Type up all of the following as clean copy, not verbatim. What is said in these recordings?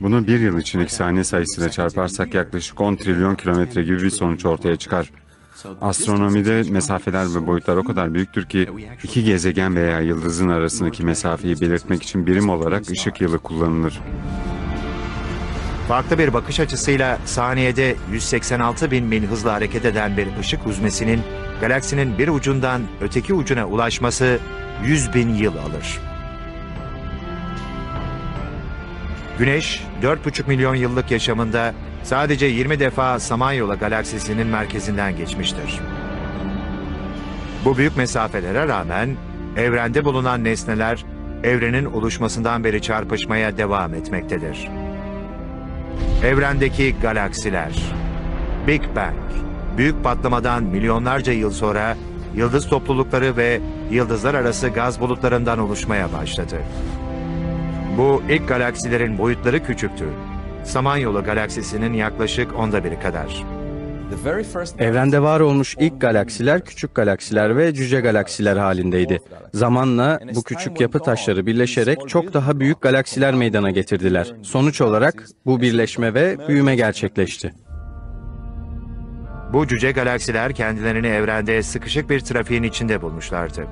Bunu bir yıl içindeki saniye sayısıyla çarparsak yaklaşık 10 trilyon kilometre gibi bir sonuç ortaya çıkar. Astronomide mesafeler ve boyutlar o kadar büyüktür ki iki gezegen veya yıldızın arasındaki mesafeyi belirtmek için birim olarak ışık yılı kullanılır. Farklı bir bakış açısıyla saniyede 186 bin mil hızla hareket eden bir ışık huzmesinin galaksinin bir ucundan öteki ucuna ulaşması 100 bin yıl alır. Güneş 4,5 milyon yıllık yaşamında sadece 20 defa Samanyolu galaksisinin merkezinden geçmiştir. Bu büyük mesafelere rağmen evrende bulunan nesneler evrenin oluşmasından beri çarpışmaya devam etmektedir. Evrendeki galaksiler, Big Bang, büyük patlamadan milyonlarca yıl sonra yıldız toplulukları ve yıldızlar arası gaz bulutlarından oluşmaya başladı. Bu ilk galaksilerin boyutları küçüktü. Samanyolu galaksisinin yaklaşık 1/10 kadar. Evrende var olmuş ilk galaksiler küçük galaksiler ve cüce galaksiler halindeydi. Zamanla bu küçük yapı taşları birleşerek çok daha büyük galaksiler meydana getirdiler. Sonuç olarak bu birleşme ve büyüme gerçekleşti. Bu cüce galaksiler kendilerini evrende sıkışık bir trafiğin içinde bulmuşlardı.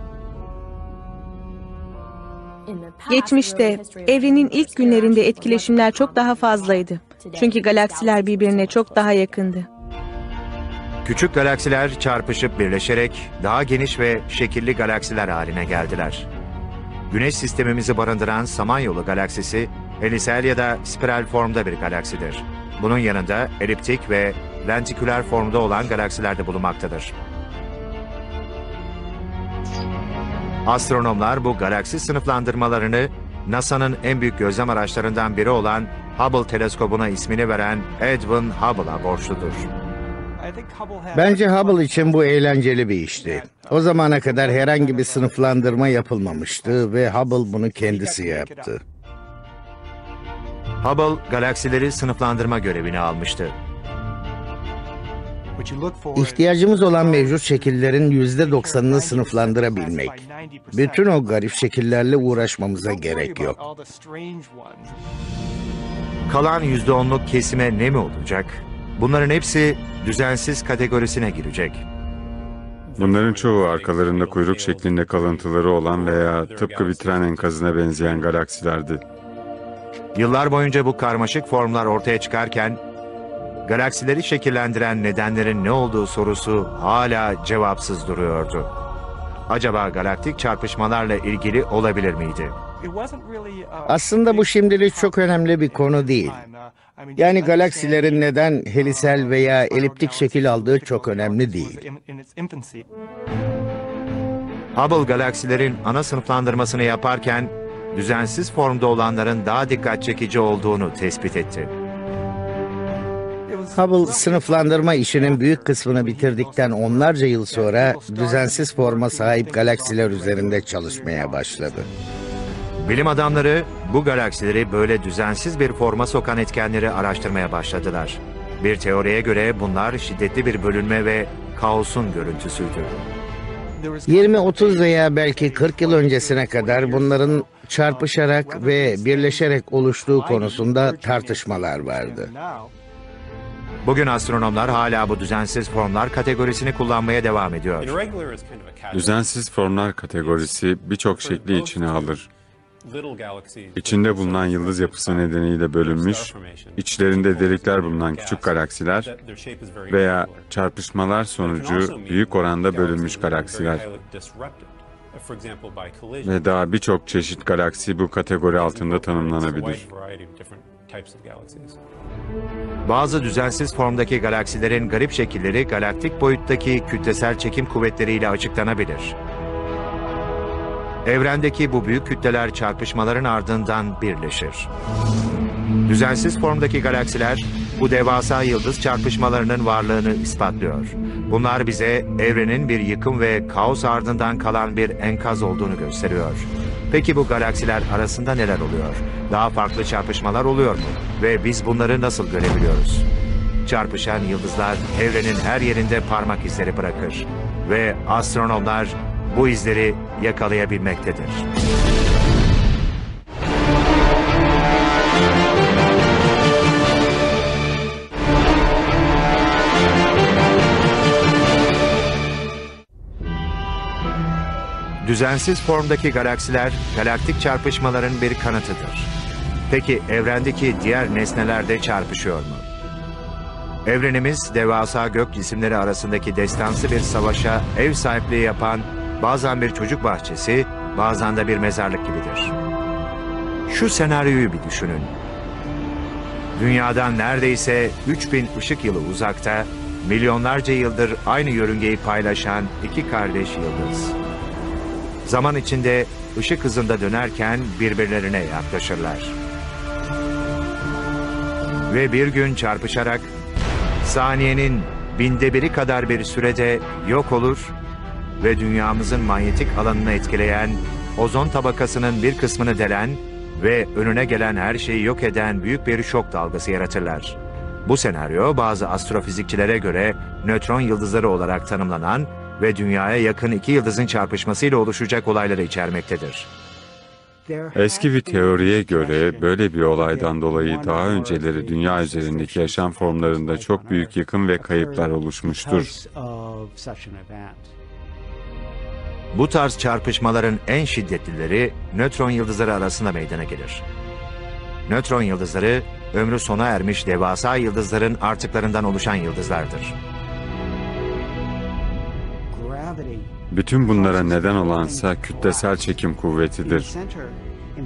Geçmişte, evrenin ilk günlerinde etkileşimler çok daha fazlaydı. Çünkü galaksiler birbirine çok daha yakındı. Küçük galaksiler çarpışıp birleşerek daha geniş ve şekilli galaksiler haline geldiler. Güneş sistemimizi barındıran Samanyolu galaksisi, helisel ya da spiral formda bir galaksidir. Bunun yanında eliptik ve lentiküler formda olan galaksiler de bulunmaktadır. Astronomlar bu galaksi sınıflandırmalarını NASA'nın en büyük gözlem araçlarından biri olan Hubble teleskobuna ismini veren Edwin Hubble'a borçludur. Bence Hubble için bu eğlenceli bir işti. O zamana kadar herhangi bir sınıflandırma yapılmamıştı ve Hubble bunu kendisi yaptı. Hubble galaksileri sınıflandırma görevini almıştı. İhtiyacımız olan mevcut şekillerin %90'ını sınıflandırabilmek. Bütün o garip şekillerle uğraşmamıza gerek yok. Kalan %10'luk kesime ne mi olacak? Bunların hepsi düzensiz kategorisine girecek. Bunların çoğu arkalarında kuyruk şeklinde kalıntıları olan veya tıpkı bir tren enkazına benzeyen galaksilerdi. Yıllar boyunca bu karmaşık formlar ortaya çıkarken, galaksileri şekillendiren nedenlerin ne olduğu sorusu hala cevapsız duruyordu. Acaba galaktik çarpışmalarla ilgili olabilir miydi? Aslında bu şimdilik çok önemli bir konu değil. Yani galaksilerin neden helisel veya eliptik şekil aldığı çok önemli değil. Hubble galaksilerin ana sınıflandırmasını yaparken, düzensiz formda olanların daha dikkat çekici olduğunu tespit etti. Hubble sınıflandırma işinin büyük kısmını bitirdikten onlarca yıl sonra düzensiz forma sahip galaksiler üzerinde çalışmaya başladı. Bilim adamları bu galaksileri böyle düzensiz bir forma sokan etkenleri araştırmaya başladılar. Bir teoriye göre bunlar şiddetli bir bölünme ve kaosun görüntüsüydü. 20, 30 veya belki 40 yıl öncesine kadar bunların çarpışarak ve birleşerek oluştuğu konusunda tartışmalar vardı. Bugün astronomlar hala bu düzensiz formlar kategorisini kullanmaya devam ediyor. Düzensiz formlar kategorisi birçok şekli içine alır. İçinde bulunan yıldız yapısı nedeniyle bölünmüş, içlerinde delikler bulunan küçük galaksiler veya çarpışmalar sonucu büyük oranda bölünmüş galaksiler. Ve daha birçok çeşit galaksi bu kategori altında tanımlanabilir. Bazı düzensiz formdaki galaksilerin garip şekilleri galaktik boyuttaki kütlesel çekim kuvvetleriyle açıklanabilir. Evrendeki bu büyük kütleler çarpışmaların ardından birleşir. Düzensiz formdaki galaksiler bu devasa yıldız çarpışmalarının varlığını ispatlıyor. Bunlar bize evrenin bir yıkım ve kaos ardından kalan bir enkaz olduğunu gösteriyor. Peki bu galaksiler arasında neler oluyor? Daha farklı çarpışmalar oluyor mu? Ve biz bunları nasıl görebiliyoruz? Çarpışan yıldızlar evrenin her yerinde parmak izleri bırakır. Ve astronomlar bu izleri yakalayabilmektedir. Düzensiz formdaki galaksiler, galaktik çarpışmaların bir kanıtıdır. Peki evrendeki diğer nesneler de çarpışıyor mu? Evrenimiz, devasa gök cisimleri arasındaki destansı bir savaşa ev sahipliği yapan, bazen bir çocuk bahçesi, bazen de bir mezarlık gibidir. Şu senaryoyu bir düşünün. Dünyadan neredeyse 3000 ışık yılı uzakta, milyonlarca yıldır aynı yörüngeyi paylaşan iki kardeş yıldız. Zaman içinde ışık hızında dönerken birbirlerine yaklaşırlar. Ve bir gün çarpışarak saniyenin 1/1000'i kadar bir sürede yok olur ve dünyamızın manyetik alanını etkileyen, ozon tabakasının bir kısmını delen ve önüne gelen her şeyi yok eden büyük bir şok dalgası yaratırlar. Bu senaryo bazı astrofizikçilere göre nötron yıldızları olarak tanımlanan ve dünyaya yakın iki yıldızın çarpışmasıyla oluşacak olayları içermektedir. Eski bir teoriye göre böyle bir olaydan dolayı daha önceleri dünya üzerindeki yaşam formlarında çok büyük yıkım ve kayıplar oluşmuştur. Bu tarz çarpışmaların en şiddetlileri nötron yıldızları arasında meydana gelir. Nötron yıldızları, ömrü sona ermiş devasa yıldızların artıklarından oluşan yıldızlardır. Bütün bunlara neden olansa kütlesel çekim kuvvetidir.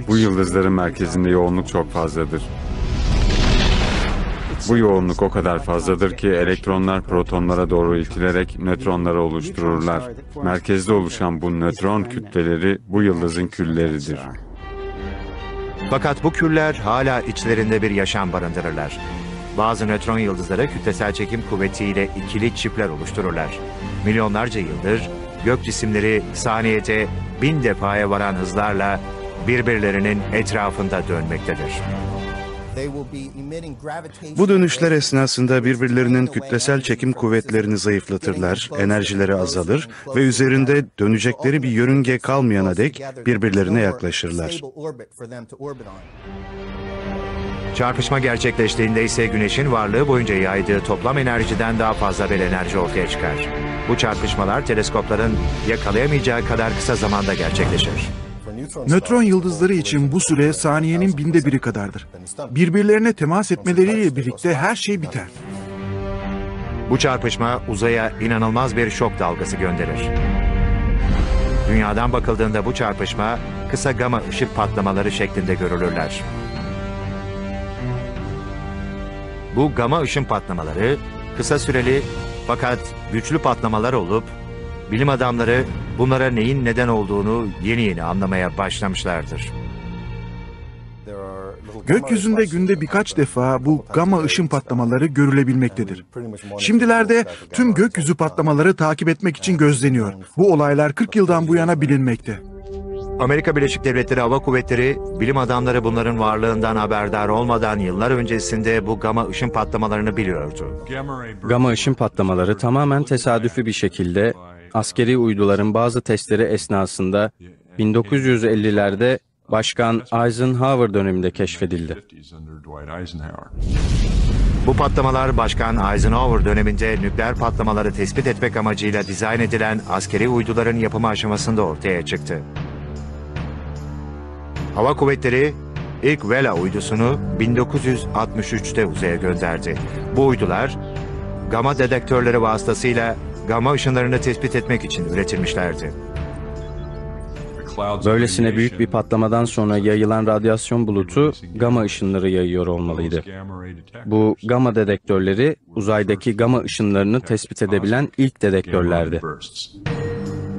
Bu yıldızların merkezinde yoğunluk çok fazladır. Bu yoğunluk o kadar fazladır ki elektronlar protonlara doğru itilerek nötronları oluştururlar. Merkezde oluşan bu nötron kütleleri bu yıldızın külleridir. Fakat bu küller hala içlerinde bir yaşam barındırırlar. Bazı nötron yıldızları kütlesel çekim kuvvetiyle ikili çiftler oluştururlar. Milyonlarca yıldır gök cisimleri saniyede 1000 defaya varan hızlarla birbirlerinin etrafında dönmektedir. Bu dönüşler esnasında birbirlerinin kütlesel çekim kuvvetlerini zayıflatırlar, enerjileri azalır ve üzerinde dönecekleri bir yörünge kalmayana dek birbirlerine yaklaşırlar. Çarpışma gerçekleştiğinde ise Güneş'in varlığı boyunca yaydığı toplam enerjiden daha fazla bir enerji ortaya çıkar. Bu çarpışmalar teleskopların yakalayamayacağı kadar kısa zamanda gerçekleşir. Nötron yıldızları için bu süre saniyenin 1/1000'i kadardır. Birbirlerine temas etmeleriyle birlikte her şey biter. Bu çarpışma uzaya inanılmaz bir şok dalgası gönderir. Dünyadan bakıldığında bu çarpışma kısa gama ışık patlamaları şeklinde görülürler. Bu gama ışın patlamaları kısa süreli fakat güçlü patlamalar olup bilim adamları bunlara neyin neden olduğunu yeni anlamaya başlamışlardır. Gökyüzünde günde birkaç defa bu gama ışın patlamaları görülebilmektedir. Şimdilerde tüm gökyüzü patlamaları takip etmek için gözleniyor. Bu olaylar 40 yıldan bu yana bilinmekte. Amerika Birleşik Devletleri Hava Kuvvetleri, bilim adamları bunların varlığından haberdar olmadan yıllar öncesinde bu gama ışın patlamalarını biliyordu. Gama ışın patlamaları tamamen tesadüfi bir şekilde askeri uyduların bazı testleri esnasında 1950'lerde Başkan Eisenhower döneminde keşfedildi. Bu patlamalar Başkan Eisenhower döneminde nükleer patlamaları tespit etmek amacıyla dizayn edilen askeri uyduların yapımı aşamasında ortaya çıktı. Hava Kuvvetleri ilk Vela uydusunu 1963'te uzaya gönderdi. Bu uydular gama dedektörleri vasıtasıyla gama ışınlarını tespit etmek için üretilmişlerdi. Böylesine büyük bir patlamadan sonra yayılan radyasyon bulutu gama ışınları yayıyor olmalıydı. Bu gama dedektörleri uzaydaki gama ışınlarını tespit edebilen ilk dedektörlerdi.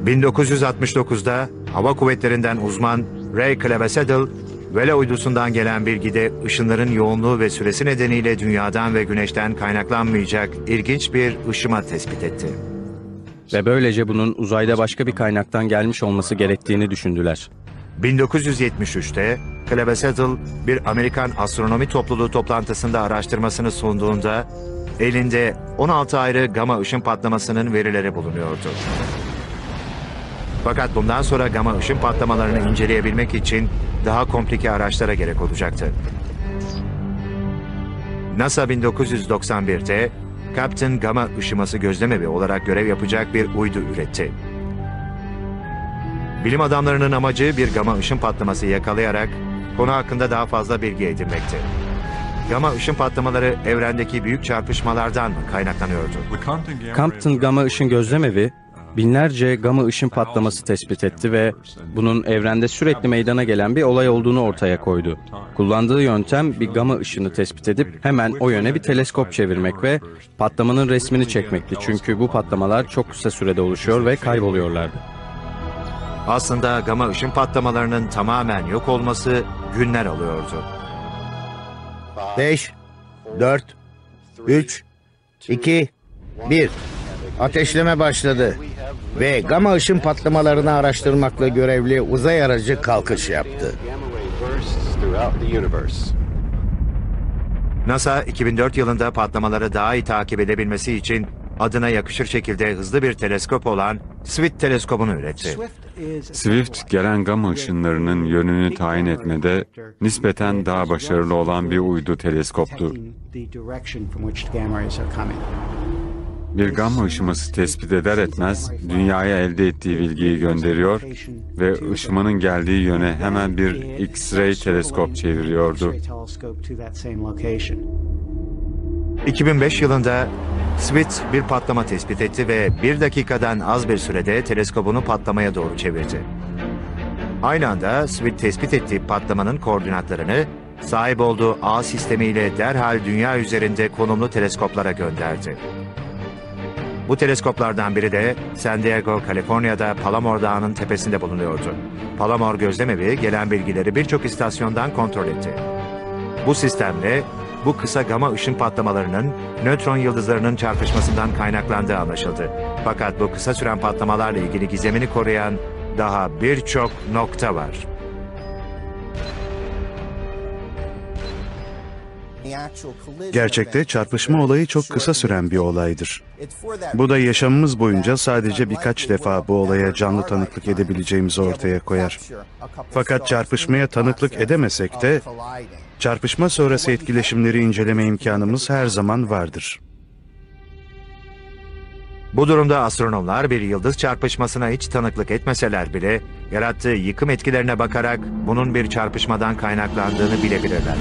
1969'da Hava Kuvvetleri'nden uzman Ray Cleveseddle, Vela uydusundan gelen bilgide ışınların yoğunluğu ve süresi nedeniyle Dünya'dan ve Güneş'ten kaynaklanmayacak ilginç bir ışıma tespit etti. Ve böylece bunun uzayda başka bir kaynaktan gelmiş olması gerektiğini düşündüler. 1973'te Cleveseddle bir Amerikan astronomi topluluğu toplantısında araştırmasını sunduğunda elinde 16 ayrı gama ışın patlamasının verileri bulunuyordu. Fakat bundan sonra gama ışın patlamalarını inceleyebilmek için daha komplike araçlara gerek olacaktı. NASA 1991'te Captain Gamma ışıması gözlemevi olarak görev yapacak bir uydu üretti. Bilim adamlarının amacı bir gama ışın patlaması yakalayarak konu hakkında daha fazla bilgi edinmekti. Gama ışın patlamaları evrendeki büyük çarpışmalardan mı kaynaklanıyordu? Compton Gama Işın Gözlemevi binlerce gama ışın patlaması tespit etti ve bunun evrende sürekli meydana gelen bir olay olduğunu ortaya koydu. Kullandığı yöntem bir gama ışını tespit edip hemen o yöne bir teleskop çevirmek ve patlamanın resmini çekmekti. Çünkü bu patlamalar çok kısa sürede oluşuyor ve kayboluyorlardı. Aslında gama ışın patlamalarının tamamen yok olması günler alıyordu. 5, 4, 3, 2, 1. Ateşleme başladı ve gama ışın patlamalarını araştırmakla görevli uzay aracı kalkış yaptı. NASA 2004 yılında patlamaları daha iyi takip edebilmesi için adına yakışır şekilde hızlı bir teleskop olan SWIFT teleskobunu üretti. Swift, gelen gama ışınlarının yönünü tayin etmede nispeten daha başarılı olan bir uydu teleskoptu. Bir gamma ışıması tespit eder etmez dünyaya elde ettiği bilgiyi gönderiyor ve ışımanın geldiği yöne hemen bir X-ray teleskop çeviriyordu. 2005 yılında SWIFT bir patlama tespit etti ve 1 dakikadan az bir sürede teleskobunu patlamaya doğru çevirdi. Aynı anda SWIFT tespit ettiği patlamanın koordinatlarını sahip olduğu ağ sistemiyle derhal dünya üzerinde konumlu teleskoplara gönderdi. Bu teleskoplardan biri de San Diego, Kaliforniya'da Palomar Dağı'nın tepesinde bulunuyordu. Palomar gözlemevi gelen bilgileri birçok istasyondan kontrol etti. Bu sistemle bu kısa gama ışın patlamalarının nötron yıldızlarının çarpışmasından kaynaklandığı anlaşıldı. Fakat bu kısa süren patlamalarla ilgili gizemini koruyan daha birçok nokta var. Gerçekte çarpışma olayı çok kısa süren bir olaydır. Bu da yaşamımız boyunca sadece birkaç defa bu olaya canlı tanıklık edebileceğimizi ortaya koyar. Fakat çarpışmaya tanıklık edemesek de çarpışma sonrası etkileşimleri inceleme imkanımız her zaman vardır. Bu durumda astronomlar bir yıldız çarpışmasına hiç tanıklık etmeseler bile yarattığı yıkım etkilerine bakarak bunun bir çarpışmadan kaynaklandığını bilebilirler.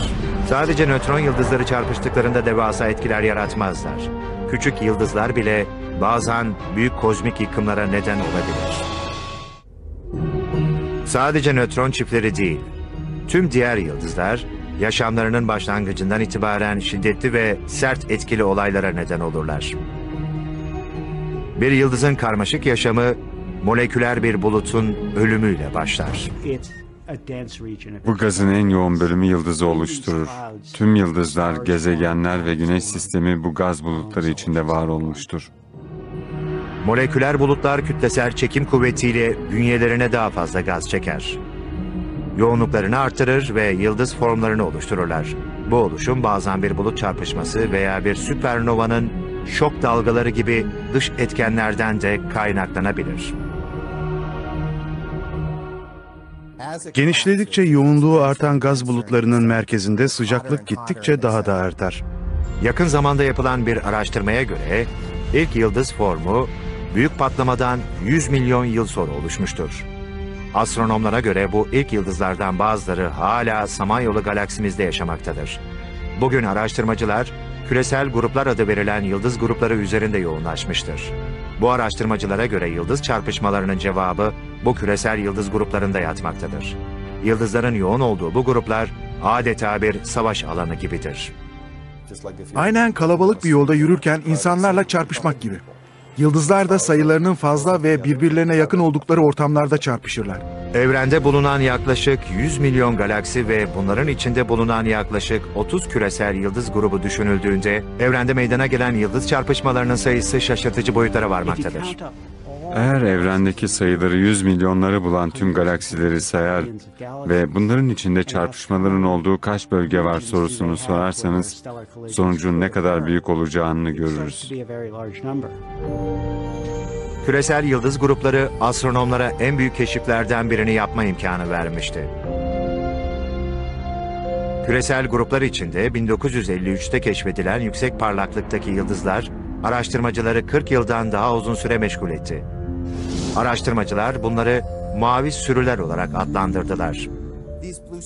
Sadece nötron yıldızları çarpıştıklarında devasa etkiler yaratmazlar. Küçük yıldızlar bile bazen büyük kozmik yıkımlara neden olabilir. Sadece nötron çiftleri değil, tüm diğer yıldızlar yaşamlarının başlangıcından itibaren şiddetli ve sert etkili olaylara neden olurlar. Bir yıldızın karmaşık yaşamı moleküler bir bulutun ölümüyle başlar. Bu gazın en yoğun bölümü yıldızı oluşturur. Tüm yıldızlar, gezegenler ve güneş sistemi bu gaz bulutları içinde var olmuştur. Moleküler bulutlar kütlesel çekim kuvvetiyle bünyelerine daha fazla gaz çeker. Yoğunluklarını artırır ve yıldız formlarını oluştururlar. Bu oluşum bazen bir bulut çarpışması veya bir süpernovanın şok dalgaları gibi dış etkenlerden de kaynaklanabilir. Genişledikçe yoğunluğu artan gaz bulutlarının merkezinde sıcaklık gittikçe daha da artar. Yakın zamanda yapılan bir araştırmaya göre ilk yıldız formu büyük patlamadan 100 milyon yıl sonra oluşmuştur. Astronomlara göre bu ilk yıldızlardan bazıları hala Samanyolu galaksimizde yaşamaktadır. Bugün araştırmacılar küresel gruplar adı verilen yıldız grupları üzerinde yoğunlaşmıştır. Bu araştırmacılara göre yıldız çarpışmalarının cevabı bu küresel yıldız gruplarında yatmaktadır. Yıldızların yoğun olduğu bu gruplar adeta bir savaş alanı gibidir. Aynen kalabalık bir yolda yürürken insanlarla çarpışmak gibi. Yıldızlar da sayılarının fazla ve birbirlerine yakın oldukları ortamlarda çarpışırlar. Evrende bulunan yaklaşık 100 milyon galaksi ve bunların içinde bulunan yaklaşık 30 küresel yıldız grubu düşünüldüğünde evrende meydana gelen yıldız çarpışmalarının sayısı şaşırtıcı boyutlara varmaktadır. Eğer evrendeki sayıları 100 milyonları bulan tüm galaksileri sayar ve bunların içinde çarpışmaların olduğu kaç bölge var sorusunu sorarsanız sonucun ne kadar büyük olacağını görürüz. Küresel yıldız grupları astronomlara en büyük keşiflerden birini yapma imkanı vermişti. Küresel gruplar içinde 1953'te keşfedilen yüksek parlaklıktaki yıldızlar araştırmacıları 40 yıldan daha uzun süre meşgul etti. Araştırmacılar bunları mavi sürüler olarak adlandırdılar.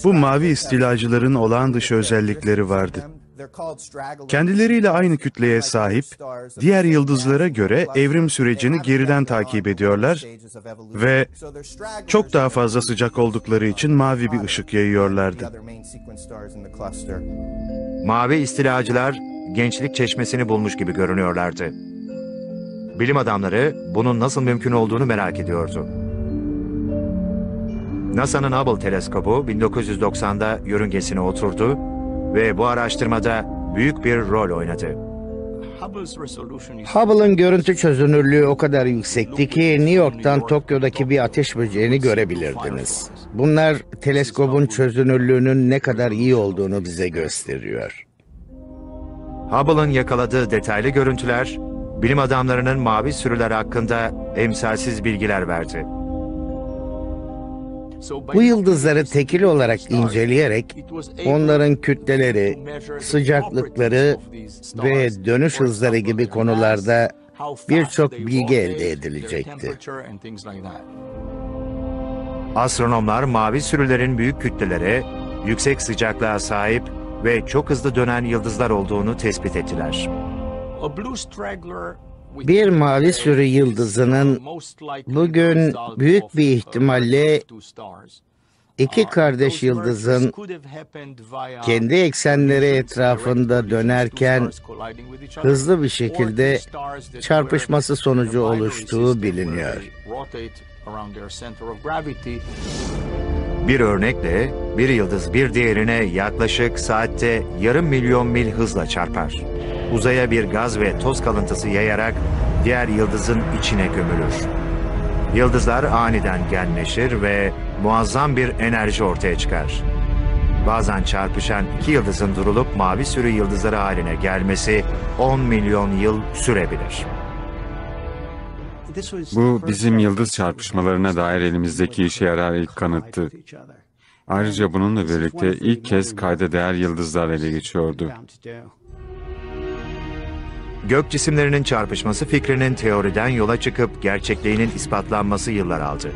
Bu mavi istilacıların olağan dışı özellikleri vardı. Kendileriyle aynı kütleye sahip, diğer yıldızlara göre evrim sürecini geriden takip ediyorlar ve çok daha fazla sıcak oldukları için mavi bir ışık yayıyorlardı. Mavi istilacılar gençlik çeşmesini bulmuş gibi görünüyorlardı. Bilim adamları bunun nasıl mümkün olduğunu merak ediyordu. NASA'nın Hubble teleskobu 1990'da yörüngesine oturdu ve bu araştırmada büyük bir rol oynadı. Hubble'ın görüntü çözünürlüğü o kadar yüksekti ki New York'tan Tokyo'daki bir ateş böceğini görebilirdiniz. Bunlar teleskobun çözünürlüğünün ne kadar iyi olduğunu bize gösteriyor. Hubble'ın yakaladığı detaylı görüntüler, bilim adamlarının mavi sürüler hakkında emsalsiz bilgiler verdi. Bu yıldızları tekil olarak inceleyerek onların kütleleri, sıcaklıkları ve dönüş hızları gibi konularda birçok bilgi elde edilecekti. Astronomlar mavi sürülerin büyük kütlelere, yüksek sıcaklığa sahip ve çok hızlı dönen yıldızlar olduğunu tespit ettiler. Bir mavi sürü yıldızının bugün büyük bir ihtimalle iki kardeş yıldızın kendi eksenleri etrafında dönerken hızlı bir şekilde çarpışması sonucu oluştuğu biliniyor. Bir örnekle bir yıldız bir diğerine yaklaşık saatte yarım milyon mil hızla çarpar. Uzaya bir gaz ve toz kalıntısı yayarak diğer yıldızın içine gömülür. Yıldızlar aniden genleşir ve muazzam bir enerji ortaya çıkar. Bazen çarpışan iki yıldızın durulup mavi sürü yıldızları haline gelmesi 10 milyon yıl sürebilir. Bu bizim yıldız çarpışmalarına dair elimizdeki işe yarar ilk kanıttı. Ayrıca bununla birlikte ilk kez kayda değer yıldızlar ele geçiyordu. Gök cisimlerinin çarpışması fikrinin teoriden yola çıkıp gerçekliğinin ispatlanması yıllar aldı.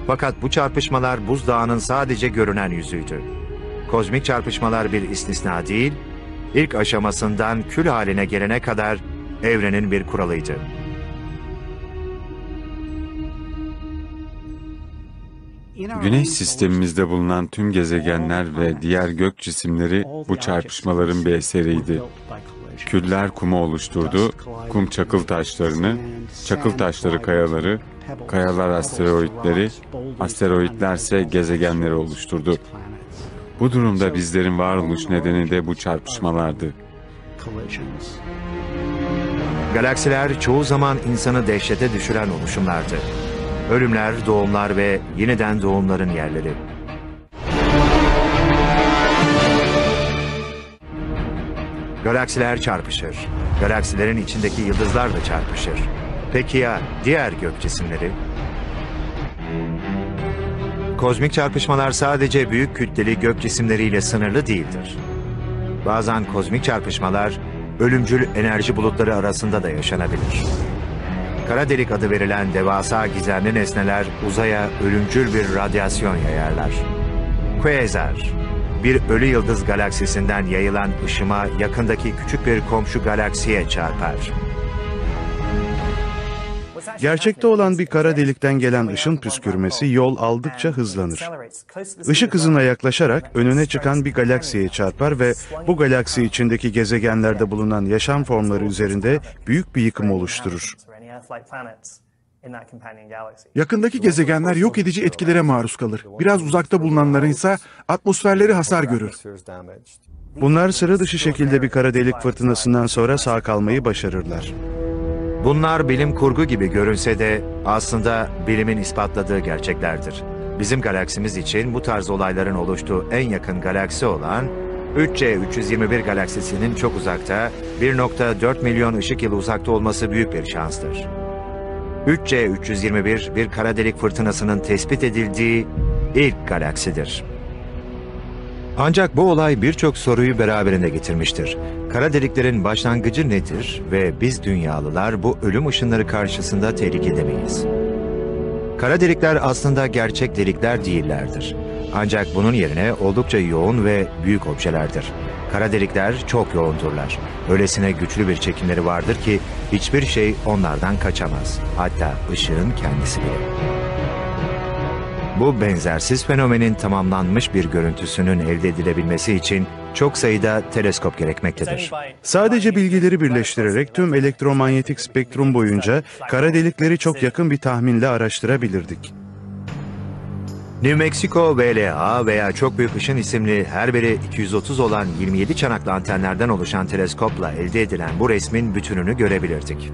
Fakat bu çarpışmalar buzdağının sadece görünen yüzüydü. Kozmik çarpışmalar bir istisna değil, ilk aşamasından kül haline gelene kadar evrenin bir kuralıydı. Güneş sistemimizde bulunan tüm gezegenler ve diğer gök cisimleri bu çarpışmaların bir eseriydi. Küller kumu oluşturdu, kum çakıl taşlarını, çakıl taşları kayaları, kayalar asteroidleri, asteroidlerse gezegenleri oluşturdu. Bu durumda bizlerin varoluş nedeni de bu çarpışmalardı. Galaksiler çoğu zaman insanı dehşete düşüren oluşumlardı. Ölümler, doğumlar ve yeniden doğumların yerleri. Galaksiler çarpışır. Galaksilerin içindeki yıldızlar da çarpışır. Peki ya diğer gök cisimleri? Kozmik çarpışmalar sadece büyük kütleli gök cisimleriyle sınırlı değildir. Bazen kozmik çarpışmalar ölümcül enerji bulutları arasında da yaşanabilir. Kara delik adı verilen devasa gizemli nesneler uzaya ölümcül bir radyasyon yayarlar. Quasar, bir ölü yıldız galaksisinden yayılan ışıma yakındaki küçük bir komşu galaksiye çarpar. Gerçekte olan bir kara delikten gelen ışın püskürmesi yol aldıkça hızlanır. Işık hızına yaklaşarak önüne çıkan bir galaksiye çarpar ve bu galaksi içindeki gezegenlerde bulunan yaşam formları üzerinde büyük bir yıkım oluşturur. Yakındaki gezegenler yok edici etkilere maruz kalır. Biraz uzakta bulunanların ise atmosferleri hasar görür. Bunlar sıra dışı şekilde bir kara delik fırtınasından sonra sağ kalmayı başarırlar. Bunlar bilim kurgu gibi görünse de aslında bilimin ispatladığı gerçeklerdir. Bizim galaksimiz için bu tarz olayların oluştuğu en yakın galaksi olan 3C321 galaksisinin çok uzakta, 1,4 milyon ışık yılı uzakta olması büyük bir şanstır. 3C321 bir kara delik fırtınasının tespit edildiği ilk galaksidir. Ancak bu olay birçok soruyu beraberinde getirmiştir. Kara deliklerin başlangıcı nedir ve biz dünyalılar bu ölüm ışınları karşısında tehlikede miyiz? Kara delikler aslında gerçek delikler değillerdir. Ancak bunun yerine oldukça yoğun ve büyük objelerdir. Kara delikler çok yoğundurlar. Öylesine güçlü bir çekimleri vardır ki hiçbir şey onlardan kaçamaz. Hatta ışığın kendisi bile. Bu benzersiz fenomenin tamamlanmış bir görüntüsünün elde edilebilmesi için çok sayıda teleskop gerekmektedir. Sadece bilgileri birleştirerek tüm elektromanyetik spektrum boyunca kara delikleri çok yakın bir tahminle araştırabilirdik. New Mexico VLA veya Çok Büyük Işın isimli her biri 230 olan 27 çanaklı antenlerden oluşan teleskopla elde edilen bu resmin bütününü görebilirdik.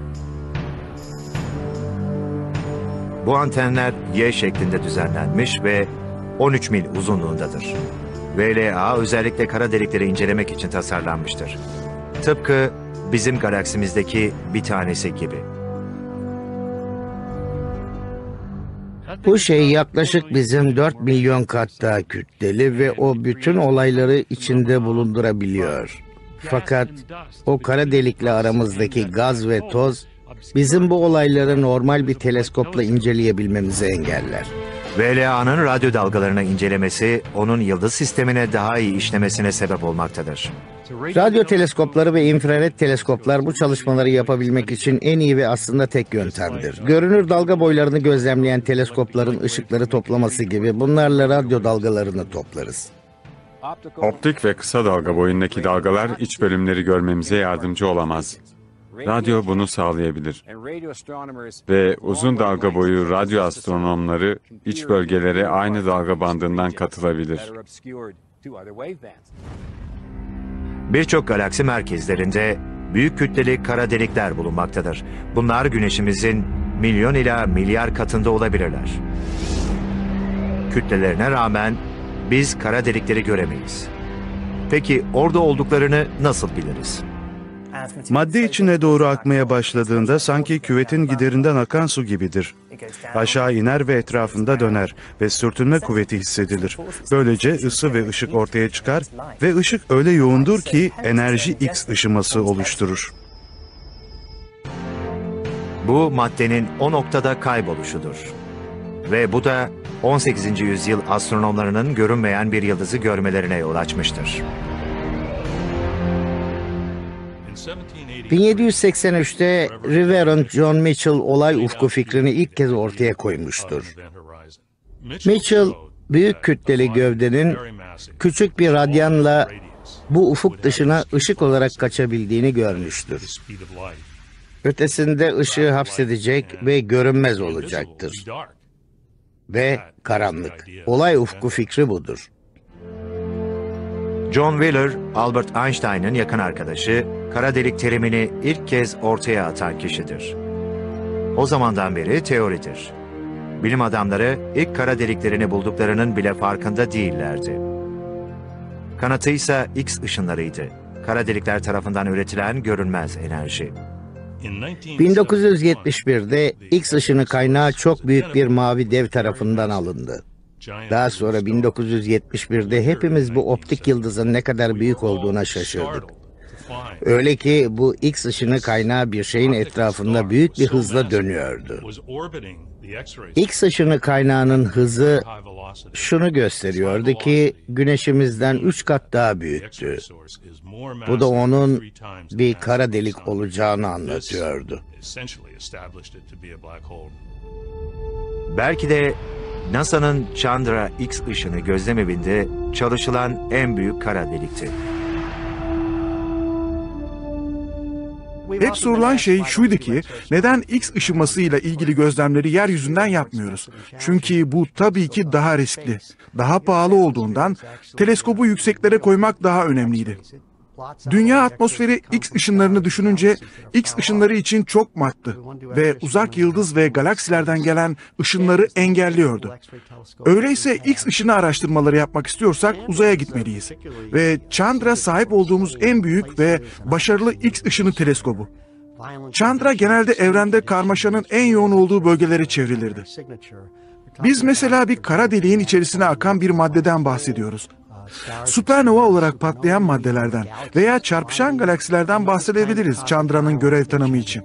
Bu antenler Y şeklinde düzenlenmiş ve 13 mil uzunluğundadır. VLA özellikle kara delikleri incelemek için tasarlanmıştır. Tıpkı bizim galaksimizdeki bir tanesi gibi. Bu şey yaklaşık bizim 4 milyon kat daha kütleli ve o bütün olayları içinde bulundurabiliyor. Fakat o kara delikle aramızdaki gaz ve toz bizim bu olayları normal bir teleskopla inceleyebilmemizi engeller. VLA'nın radyo dalgalarını incelemesi onun yıldız sistemine daha iyi işlemesine sebep olmaktadır. Radyo teleskopları ve infrared teleskoplar bu çalışmaları yapabilmek için en iyi ve aslında tek yöntemdir. Görünür dalga boylarını gözlemleyen teleskopların ışıkları toplaması gibi bunlarla radyo dalgalarını toplarız. Optik ve kısa dalga boyundaki dalgalar iç bölümleri görmemize yardımcı olamaz. Radyo bunu sağlayabilir. Ve uzun dalga boyu radyo astronomları iç bölgelere aynı dalga bandından katılabilir. Birçok galaksi merkezlerinde büyük kütleli kara delikler bulunmaktadır. Bunlar Güneşimizin milyon ila milyar katında olabilirler. Kütlelerine rağmen biz kara delikleri göremeyiz. Peki orada olduklarını nasıl biliriz? Madde içine doğru akmaya başladığında sanki küvetin giderinden akan su gibidir. Aşağı iner ve etrafında döner ve sürtünme kuvveti hissedilir. Böylece ısı ve ışık ortaya çıkar ve ışık öyle yoğundur ki enerji X ışıması oluşturur. Bu maddenin o noktada kayboluşudur. Ve bu da 18. yüzyıl astronomlarının görünmeyen bir yıldızı görmelerine yol açmıştır. 1783'te Reverend John Mitchell olay ufku fikrini ilk kez ortaya koymuştur. Mitchell, büyük kütleli gövdenin küçük bir radyanla bu ufuk dışına ışık olarak kaçabildiğini görmüştür. Ötesinde ışığı hapsedecek ve görünmez olacaktır. Ve karanlık. Olay ufku fikri budur. John Wheeler, Albert Einstein'ın yakın arkadaşı, kara delik terimini ilk kez ortaya atan kişidir. O zamandan beri teoridir. Bilim adamları ilk kara deliklerini bulduklarının bile farkında değillerdi. Kanıtı ise X ışınlarıydı. Kara delikler tarafından üretilen görünmez enerji. 1971'de X ışını kaynağı çok büyük bir mavi dev tarafından alındı. Daha sonra 1971'de hepimiz bu optik yıldızın ne kadar büyük olduğuna şaşırdık. Öyle ki bu X ışını kaynağı bir şeyin etrafında büyük bir hızla dönüyordu. X ışını kaynağının hızı şunu gösteriyordu ki Güneşimizden 3 kat daha büyüktü. Bu da onun bir kara delik olacağını anlatıyordu. Belki de NASA'nın Chandra X ışını gözlem evinde çalışılan en büyük kara delikti. Hep sorulan şey şuydu ki, neden X ışımasıyla ilgili gözlemleri yeryüzünden yapmıyoruz? Çünkü bu tabii ki daha riskli, daha pahalı olduğundan teleskobu yükseklere koymak daha önemliydi. Dünya atmosferi X ışınlarını düşününce X ışınları için çok mattı ve uzak yıldız ve galaksilerden gelen ışınları engelliyordu. Öyleyse X ışını araştırmaları yapmak istiyorsak uzaya gitmeliyiz. Ve Chandra sahip olduğumuz en büyük ve başarılı X ışını teleskobu. Chandra genelde evrende karmaşanın en yoğun olduğu bölgelere çevrilirdi. Biz mesela bir kara deliğin içerisine akan bir maddeden bahsediyoruz. Süpernova olarak patlayan maddelerden veya çarpışan galaksilerden bahsedebiliriz Chandra'nın görev tanımı için.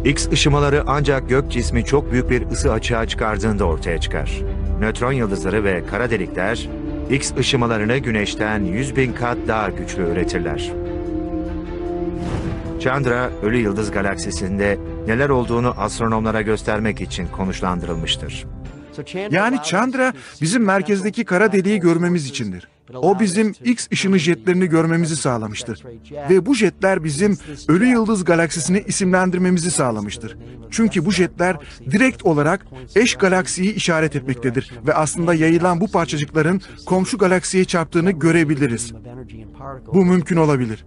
X ışımaları ancak gök cismi çok büyük bir ısı açığa çıkardığında ortaya çıkar. Nötron yıldızları ve kara delikler X ışımalarını Güneş'ten 100.000 kat daha güçlü üretirler. Chandra, Ölü Yıldız galaksisinde neler olduğunu astronomlara göstermek için konuşlandırılmıştır. Yani Chandra bizim merkezdeki kara deliği görmemiz içindir. O bizim X ışını jetlerini görmemizi sağlamıştır. Ve bu jetler bizim Ölü Yıldız galaksisini isimlendirmemizi sağlamıştır. Çünkü bu jetler direkt olarak eş galaksiyi işaret etmektedir ve aslında yayılan bu parçacıkların komşu galaksiye çarptığını görebiliriz. Bu mümkün olabilir.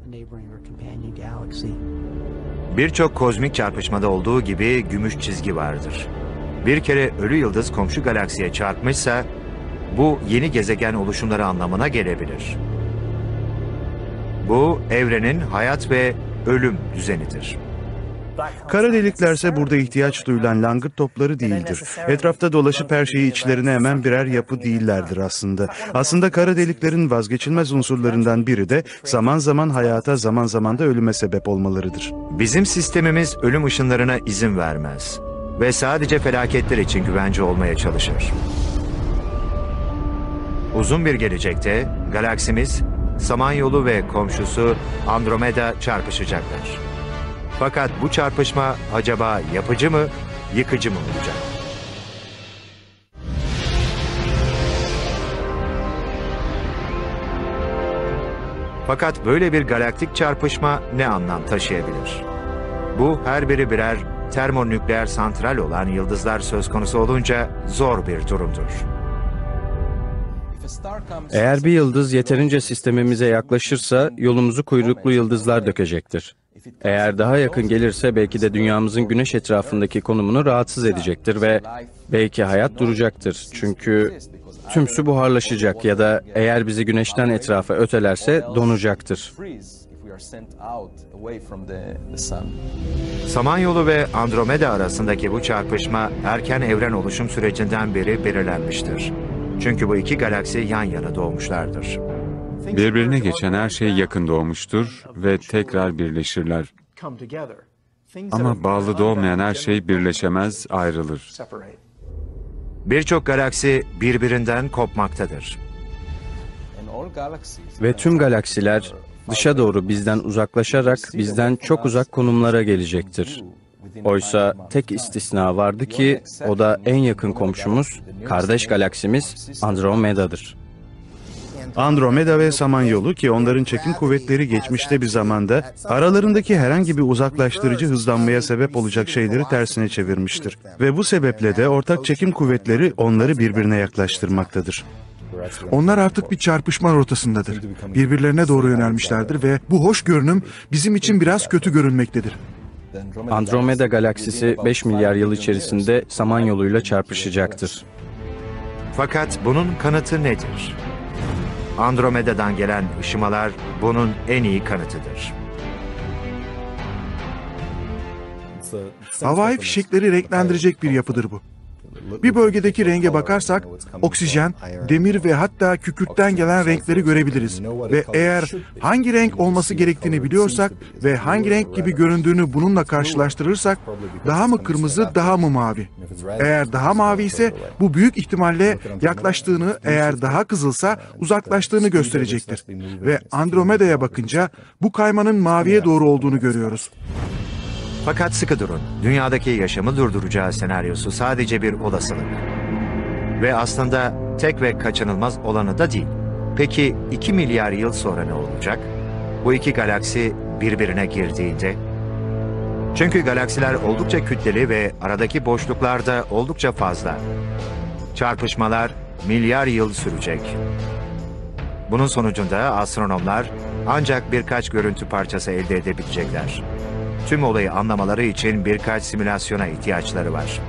Birçok kozmik çarpışmada olduğu gibi gümüş çizgi vardır. Bir kere ölü yıldız komşu galaksiye çarpmışsa, bu yeni gezegen oluşumları anlamına gelebilir. Bu, evrenin hayat ve ölüm düzenidir. Kara deliklerse burada ihtiyaç duyulan langırt topları değildir. Etrafta dolaşıp her şeyi içlerine emen birer yapı değillerdir aslında. Aslında kara deliklerin vazgeçilmez unsurlarından biri de zaman zaman hayata, zaman zaman da ölüme sebep olmalarıdır. Bizim sistemimiz ölüm ışınlarına izin vermez ve sadece felaketler için güvence olmaya çalışır. Uzun bir gelecekte galaksimiz, Samanyolu ve komşusu Andromeda çarpışacaklar. Fakat bu çarpışma acaba yapıcı mı, yıkıcı mı olacak? Fakat böyle bir galaktik çarpışma ne anlam taşıyabilir? Bu her biri birer termonükleer santral olan yıldızlar söz konusu olunca zor bir durumdur. Eğer bir yıldız yeterince sistemimize yaklaşırsa yolumuzu kuyruklu yıldızlar dökecektir. Eğer daha yakın gelirse belki de dünyamızın güneş etrafındaki konumunu rahatsız edecektir ve belki hayat duracaktır. Çünkü tüm su buharlaşacak ya da eğer bizi güneşten etrafa ötelerse donacaktır. Samanyolu ve Andromeda arasındaki bu çarpışma erken evren oluşum sürecinden beri belirlenmiştir. Çünkü bu iki galaksi yan yana doğmuşlardır. Birbirine geçen her şey yakın doğmuştur ve tekrar birleşirler. Ama bağlı doğmayan her şey birleşemez, ayrılır. Birçok galaksi birbirinden kopmaktadır. Ve tüm galaksiler dışa doğru bizden uzaklaşarak bizden çok uzak konumlara gelecektir. Oysa tek istisna vardı ki o da en yakın komşumuz, kardeş galaksimiz Andromeda'dır. Andromeda ve Samanyolu ki onların çekim kuvvetleri geçmişte bir zamanda aralarındaki herhangi bir uzaklaştırıcı hızlanmaya sebep olacak şeyleri tersine çevirmiştir. Ve bu sebeple de ortak çekim kuvvetleri onları birbirine yaklaştırmaktadır. Onlar artık bir çarpışma rotasındadır. Birbirlerine doğru yönelmişlerdir ve bu hoş görünüm bizim için biraz kötü görünmektedir. Andromeda galaksisi 5 milyar yıl içerisinde Samanyolu'yla çarpışacaktır. Fakat bunun kanıtı nedir? Andromeda'dan gelen ışımalar bunun en iyi kanıtıdır. Havai fişekleri renklendirecek bir yapıdır bu. Bir bölgedeki renge bakarsak oksijen, demir ve hatta kükürtten gelen renkleri görebiliriz. Ve eğer hangi renk olması gerektiğini biliyorsak ve hangi renk gibi göründüğünü bununla karşılaştırırsak daha mı kırmızı daha mı mavi? Eğer daha mavi ise bu büyük ihtimalle yaklaştığını, eğer daha kızılsa uzaklaştığını gösterecektir. Ve Andromeda'ya bakınca bu kaymanın maviye doğru olduğunu görüyoruz. Fakat sıkı durun, dünyadaki yaşamı durduracağı senaryosu sadece bir olasılık. Ve aslında tek ve kaçınılmaz olanı da değil. Peki 2 milyar yıl sonra ne olacak? Bu iki galaksi birbirine girdiğinde? Çünkü galaksiler oldukça kütleli ve aradaki boşluklar da oldukça fazla. Çarpışmalar milyar yıl sürecek. Bunun sonucunda astronomlar ancak birkaç görüntü parçası elde edebilecekler. Tüm olayı anlamaları için birkaç simülasyona ihtiyaçları var.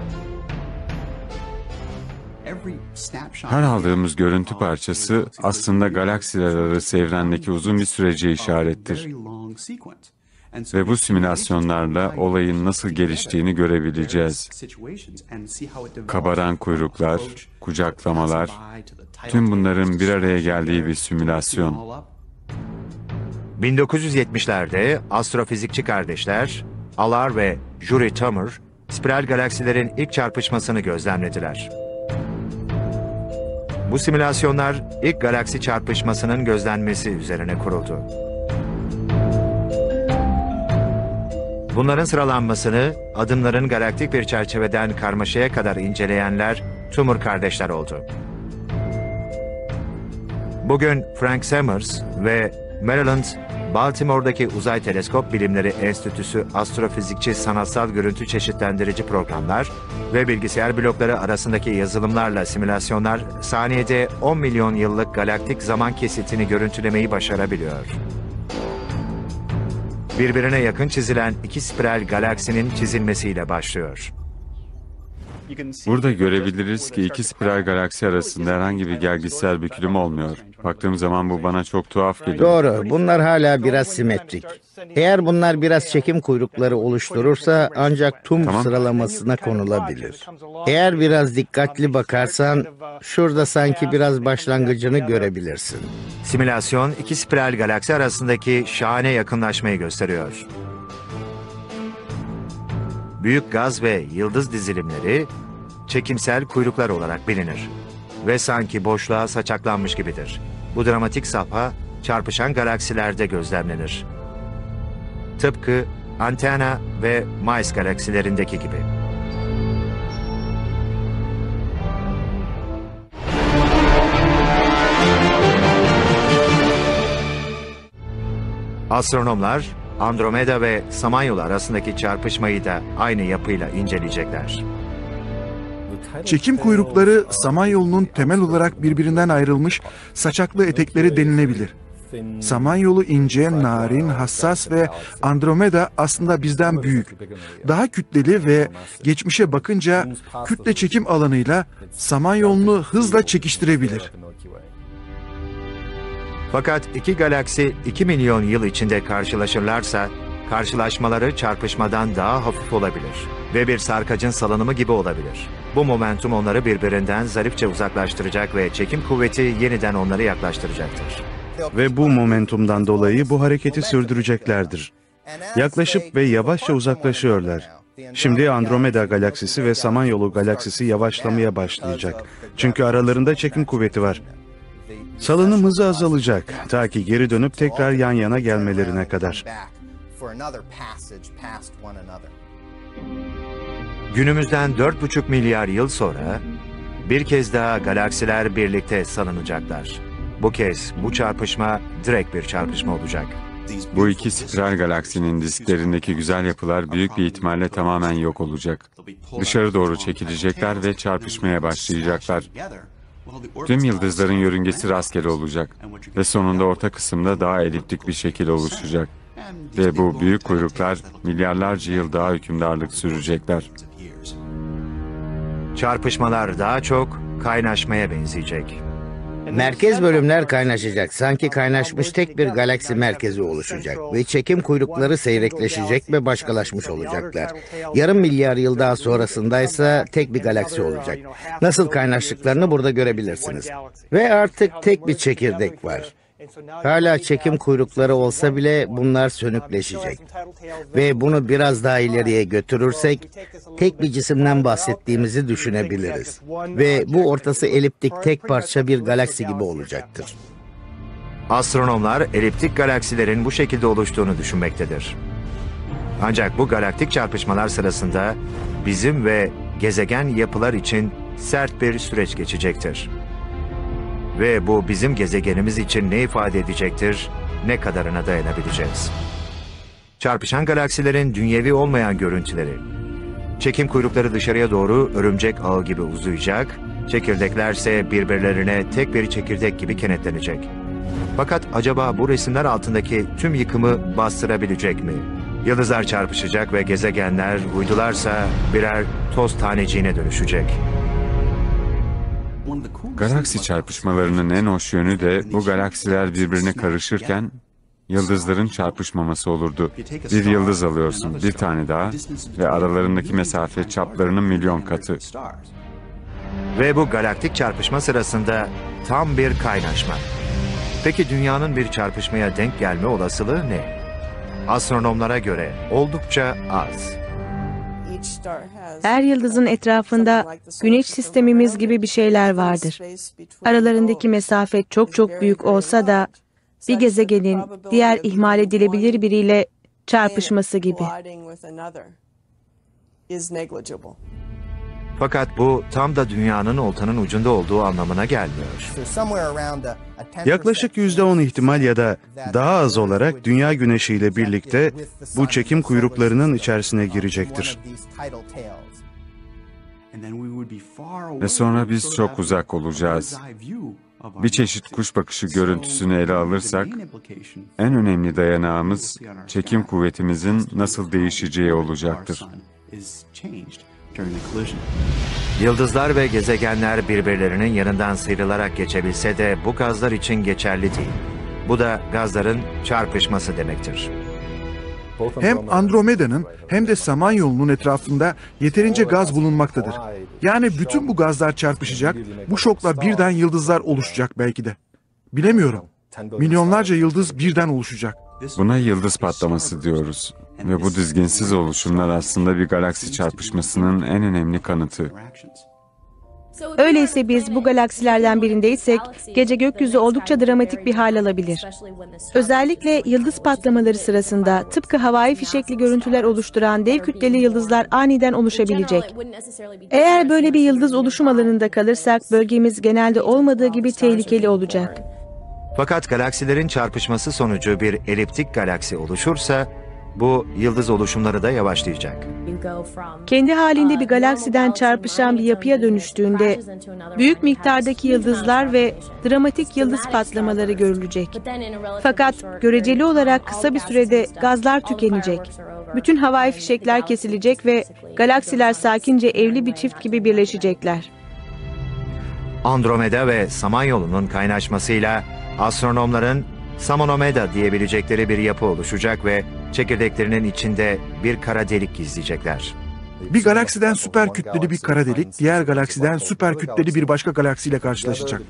Her aldığımız görüntü parçası aslında galaksiler arası evrendeki uzun bir sürece işarettir. Ve bu simülasyonlarla olayın nasıl geliştiğini görebileceğiz. Kabaran kuyruklar, kucaklamalar, tüm bunların bir araya geldiği bir simülasyon. 1970'lerde astrofizikçi kardeşler Allard ve Jurie Tamer, spiral galaksilerin ilk çarpışmasını gözlemlediler. Bu simülasyonlar ilk galaksi çarpışmasının gözlenmesi üzerine kuruldu. Bunların sıralanmasını adımların galaktik bir çerçeveden karmaşaya kadar inceleyenler Tamer kardeşler oldu. Bugün Frank Summers ve Maryland, Baltimore'daki Uzay Teleskop Bilimleri Enstitüsü astrofizikçi sanatsal görüntü çeşitlendirici programlar ve bilgisayar blokları arasındaki yazılımlarla simülasyonlar saniyede 10 milyon yıllık galaktik zaman kesitini görüntülemeyi başarabiliyor. Birbirine yakın çizilen iki spiral galaksinin çizilmesiyle başlıyor. Burada görebiliriz ki iki spiral galaksi arasında herhangi bir gelgitsel bükülüm olmuyor. Baktığım zaman bu bana çok tuhaf geliyor. Doğru, bunlar hala biraz simetrik. Eğer bunlar biraz çekim kuyrukları oluşturursa ancak tüm sıralamasına konulabilir. Eğer biraz dikkatli bakarsan şurada sanki biraz başlangıcını görebilirsin. Simülasyon iki spiral galaksi arasındaki şahane yakınlaşmayı gösteriyor. Büyük gaz ve yıldız dizilimleri çekimsel kuyruklar olarak bilinir ve sanki boşluğa saçaklanmış gibidir. Bu dramatik safha çarpışan galaksilerde gözlemlenir. Tıpkı Antena ve Maiz galaksilerindeki gibi. Astronomlar Andromeda ve Samanyolu arasındaki çarpışmayı da aynı yapıyla inceleyecekler. Çekim kuyrukları Samanyolu'nun temel olarak birbirinden ayrılmış saçaklı etekleri denilebilir. Samanyolu ince, narin, hassas ve Andromeda aslında bizden büyük. Daha kütleli ve geçmişe bakınca kütle çekim alanıyla Samanyolu'nu hızla çekiştirebilir. Fakat iki galaksi 2 milyon yıl içinde karşılaşırlarsa, karşılaşmaları çarpışmadan daha hafif olabilir ve bir sarkacın salınımı gibi olabilir. Bu momentum onları birbirinden zarifçe uzaklaştıracak ve çekim kuvveti yeniden onları yaklaştıracaktır. Ve bu momentumdan dolayı bu hareketi sürdüreceklerdir. Yaklaşıp ve yavaşça uzaklaşıyorlar. Şimdi Andromeda galaksisi ve Samanyolu galaksisi yavaşlamaya başlayacak. Çünkü aralarında çekim kuvveti var. Salınım hızı azalacak ta ki geri dönüp tekrar yan yana gelmelerine kadar. Günümüzden 4,5 milyar yıl sonra bir kez daha galaksiler birlikte salınacaklar. Bu kez bu çarpışma direkt bir çarpışma olacak. Bu iki spiral galaksinin disklerindeki güzel yapılar büyük bir ihtimalle tamamen yok olacak. Dışarı doğru çekilecekler ve çarpışmaya başlayacaklar. Tüm yıldızların yörüngesi rastgele olacak ve sonunda orta kısımda daha eliptik bir şekil oluşacak. Ve bu büyük kuyruklar milyarlarca yıl daha hükümdarlık sürecekler. Çarpışmalar daha çok kaynaşmaya benzeyecek. Merkez bölümler kaynaşacak. Sanki kaynaşmış tek bir galaksi merkezi oluşacak ve çekim kuyrukları seyrekleşecek ve başkalaşmış olacaklar. Yarım milyar yıl daha sonrasındaysa tek bir galaksi olacak. Nasıl kaynaştıklarını burada görebilirsiniz. Ve artık tek bir çekirdek var. Hala çekim kuyrukları olsa bile bunlar sönükleşecek. Ve bunu biraz daha ileriye götürürsek tek bir cisimden bahsettiğimizi düşünebiliriz. Ve bu ortası eliptik tek parça bir galaksi gibi olacaktır. Astronomlar eliptik galaksilerin bu şekilde oluştuğunu düşünmektedir. Ancak bu galaktik çarpışmalar sırasında bizim ve gezegen yapılar için sert bir süreç geçecektir. Ve bu bizim gezegenimiz için ne ifade edecektir, ne kadarına dayanabileceğiz. Çarpışan galaksilerin dünyevi olmayan görüntüleri. Çekim kuyrukları dışarıya doğru örümcek ağı gibi uzayacak, çekirdeklerse birbirlerine tek bir çekirdek gibi kenetlenecek. Fakat acaba bu resimler altındaki tüm yıkımı bastırabilecek mi? Yıldızlar çarpışacak ve gezegenler, uydularsa birer toz taneciğine dönüşecek. Galaksi çarpışmalarının en hoş yönü de bu galaksiler birbirine karışırken yıldızların çarpışmaması olurdu. Bir yıldız alıyorsun, bir tane daha ve aralarındaki mesafe çaplarının milyon katı. Ve bu galaktik çarpışma sırasında tam bir kaynaşma. Peki dünyanın bir çarpışmaya denk gelme olasılığı ne? astronomlara göre oldukça az. Her yıldızın etrafında Güneş sistemimiz gibi bir şeyler vardır. Aralarındaki mesafe çok çok büyük olsa da bir gezegenin diğer ihmal edilebilir biriyle çarpışması gibi. Fakat bu tam da dünyanın oltanın ucunda olduğu anlamına gelmiyor. Yaklaşık %10 ihtimal ya da daha az olarak Dünya Güneşi ile birlikte bu çekim kuyruklarının içerisine girecektir. Ve sonra biz çok uzak olacağız. Bir çeşit kuş bakışı görüntüsünü ele alırsak, en önemli dayanağımız çekim kuvvetimizin nasıl değişeceği olacaktır. Yıldızlar ve gezegenler birbirlerinin yanından sıyrılarak geçebilse de bu gazlar için geçerli değil. Bu da gazların çarpışması demektir. Hem Andromeda'nın hem de Samanyolu'nun etrafında yeterince gaz bulunmaktadır. Yani bütün bu gazlar çarpışacak, bu şokla birden yıldızlar oluşacak belki de. Bilemiyorum. Milyonlarca yıldız birden oluşacak. Buna yıldız patlaması diyoruz. Ve bu dizginsiz oluşumlar aslında bir galaksi çarpışmasının en önemli kanıtı. Öyleyse biz bu galaksilerden birindeysek gece gökyüzü oldukça dramatik bir hal alabilir. Özellikle yıldız patlamaları sırasında tıpkı havai fişekli görüntüler oluşturan dev kütleli yıldızlar aniden oluşabilecek. Eğer böyle bir yıldız oluşum alanında kalırsak bölgemiz genelde olmadığı gibi tehlikeli olacak. Fakat galaksilerin çarpışması sonucu bir eliptik galaksi oluşursa, bu yıldız oluşumları da yavaşlayacak. Kendi halinde bir galaksiden çarpışan bir yapıya dönüştüğünde büyük miktardaki yıldızlar ve dramatik yıldız patlamaları görülecek. Fakat göreceli olarak kısa bir sürede gazlar tükenecek. Bütün havai fişekler kesilecek ve galaksiler sakince evli bir çift gibi birleşecekler. Andromeda ve Samanyolu'nun kaynaşmasıyla astronomların Samanomeda diyebilecekleri bir yapı oluşacak ve çekirdeklerinin içinde bir kara delik gizleyecekler. Bir galaksiden süper kütleli bir kara delik, diğer galaksiden süper kütleli bir başka galaksiyle karşılaşacak.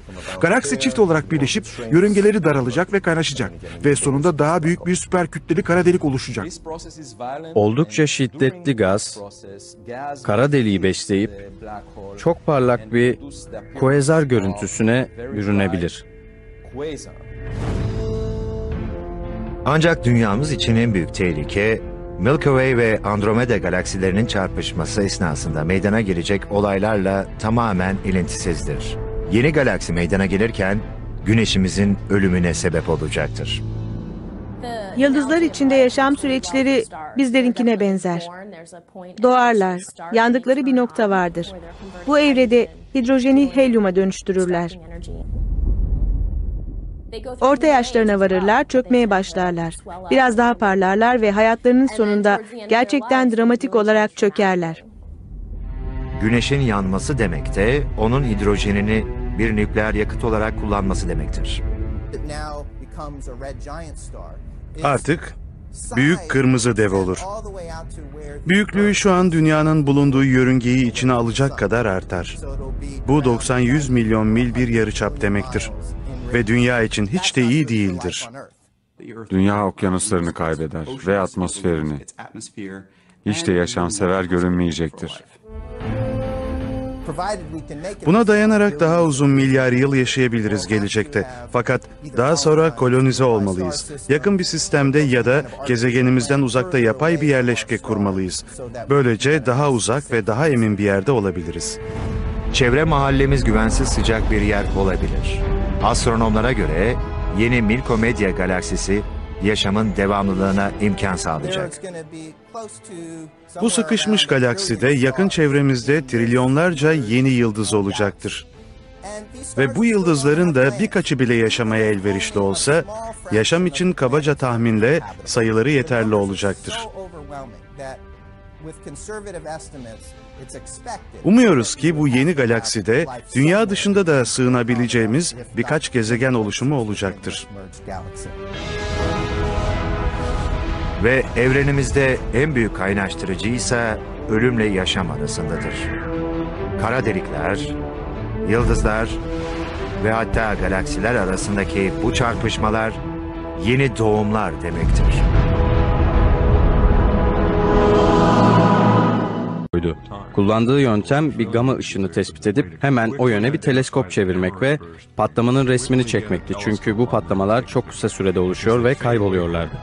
Galaksi çift olarak birleşip yörüngeleri daralacak ve kaynaşacak. Ve sonunda daha büyük bir süper kütleli kara delik oluşacak. Oldukça şiddetli gaz, kara deliği besleyip çok parlak bir kuezar görüntüsüne bürünebilir. Ancak dünyamız için en büyük tehlike, Milky Way ve Andromeda galaksilerinin çarpışması esnasında meydana gelecek olaylarla tamamen ilintisizdir. Yeni galaksi meydana gelirken, Güneşimizin ölümüne sebep olacaktır. Yıldızlar içinde yaşam süreçleri bizlerinkine benzer. Doğarlar, yandıkları bir nokta vardır. Bu evrede hidrojeni helyuma dönüştürürler. Orta yaşlarına varırlar, çökmeye başlarlar. Biraz daha parlarlar ve hayatlarının sonunda gerçekten dramatik olarak çökerler. Güneşin yanması demek de onun hidrojenini bir nükleer yakıt olarak kullanması demektir. Artık büyük kırmızı dev olur. Büyüklüğü şu an dünyanın bulunduğu yörüngeyi içine alacak kadar artar. Bu 90-100 milyon mil bir yarıçap demektir. Ve dünya için hiç de iyi değildir. Dünya okyanuslarını kaybeder ve atmosferini. Hiç de yaşamsever görünmeyecektir. Buna dayanarak daha uzun milyar yıl yaşayabiliriz gelecekte. Fakat daha sonra kolonize olmalıyız. Yakın bir sistemde ya da gezegenimizden uzakta yapay bir yerleşke kurmalıyız. Böylece daha uzak ve daha emin bir yerde olabiliriz. Çevre mahallemiz güvensiz sıcak bir yer olabilir. Astronomlara göre yeni Milkomedya galaksisi yaşamın devamlılığına imkan sağlayacak. Bu sıkışmış galakside yakın çevremizde trilyonlarca yeni yıldız olacaktır. Ve bu yıldızların da birkaçı bile yaşamaya elverişli olsa, yaşam için kabaca tahminle sayıları yeterli olacaktır. Umuyoruz ki bu yeni galakside dünya dışında da sığınabileceğimiz birkaç gezegen oluşumu olacaktır. Ve evrenimizde en büyük kaynaştırıcı ise ölümle yaşam arasındadır. Kara delikler, yıldızlar ve hatta galaksiler arasındaki bu çarpışmalar yeni doğumlar demektir. koydu. Kullandığı yöntem bir gama ışını tespit edip hemen o yöne bir teleskop çevirmek ve patlamanın resmini çekmekti. Çünkü bu patlamalar çok kısa sürede oluşuyor ve kayboluyorlardı.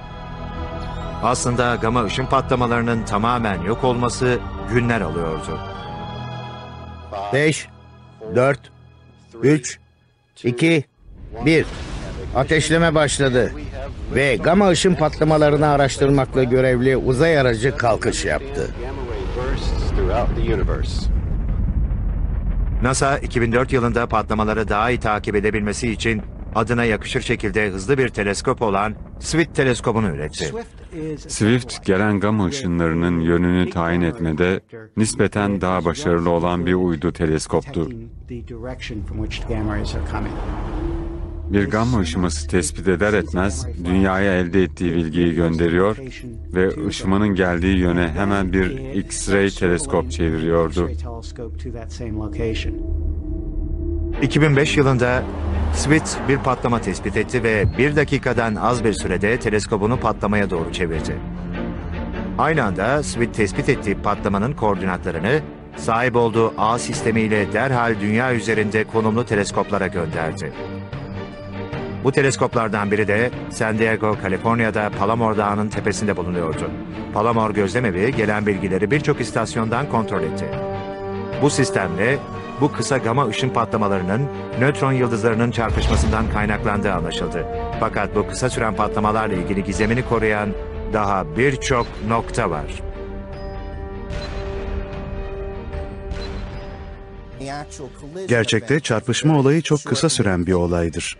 Aslında gama ışın patlamalarının tamamen yok olması günler alıyordu. 5, 4, 3, 2, 1. Ateşleme başladı ve gama ışın patlamalarını araştırmakla görevli uzay aracı kalkış yaptı. NASA 2004 yılında patlamaları daha iyi takip edebilmesi için adına yakışır şekilde hızlı bir teleskop olan SWIFT teleskobunu üretti. Swift, gelen gama ışınlarının yönünü tayin etmede nispeten daha başarılı olan bir uydu teleskoptu. Bir gamma ışıması tespit eder etmez dünyaya elde ettiği bilgiyi gönderiyor ve ışımanın geldiği yöne hemen bir X-ray teleskop çeviriyordu. 2005 yılında SWIFT bir patlama tespit etti ve 1 dakikadan az bir sürede teleskobunu patlamaya doğru çevirdi. Aynı anda SWIFT tespit ettiği patlamanın koordinatlarını sahip olduğu ağ sistemiyle derhal dünya üzerinde konumlu teleskoplara gönderdi. Bu teleskoplardan biri de San Diego, Kaliforniya'da Palomar Dağı'nın tepesinde bulunuyordu. Palomar gözlemevi gelen bilgileri birçok istasyondan kontrol etti. Bu sistemle bu kısa gama ışın patlamalarının nötron yıldızlarının çarpışmasından kaynaklandığı anlaşıldı. Fakat bu kısa süren patlamalarla ilgili gizemini koruyan daha birçok nokta var. Gerçekte çarpışma olayı çok kısa süren bir olaydır.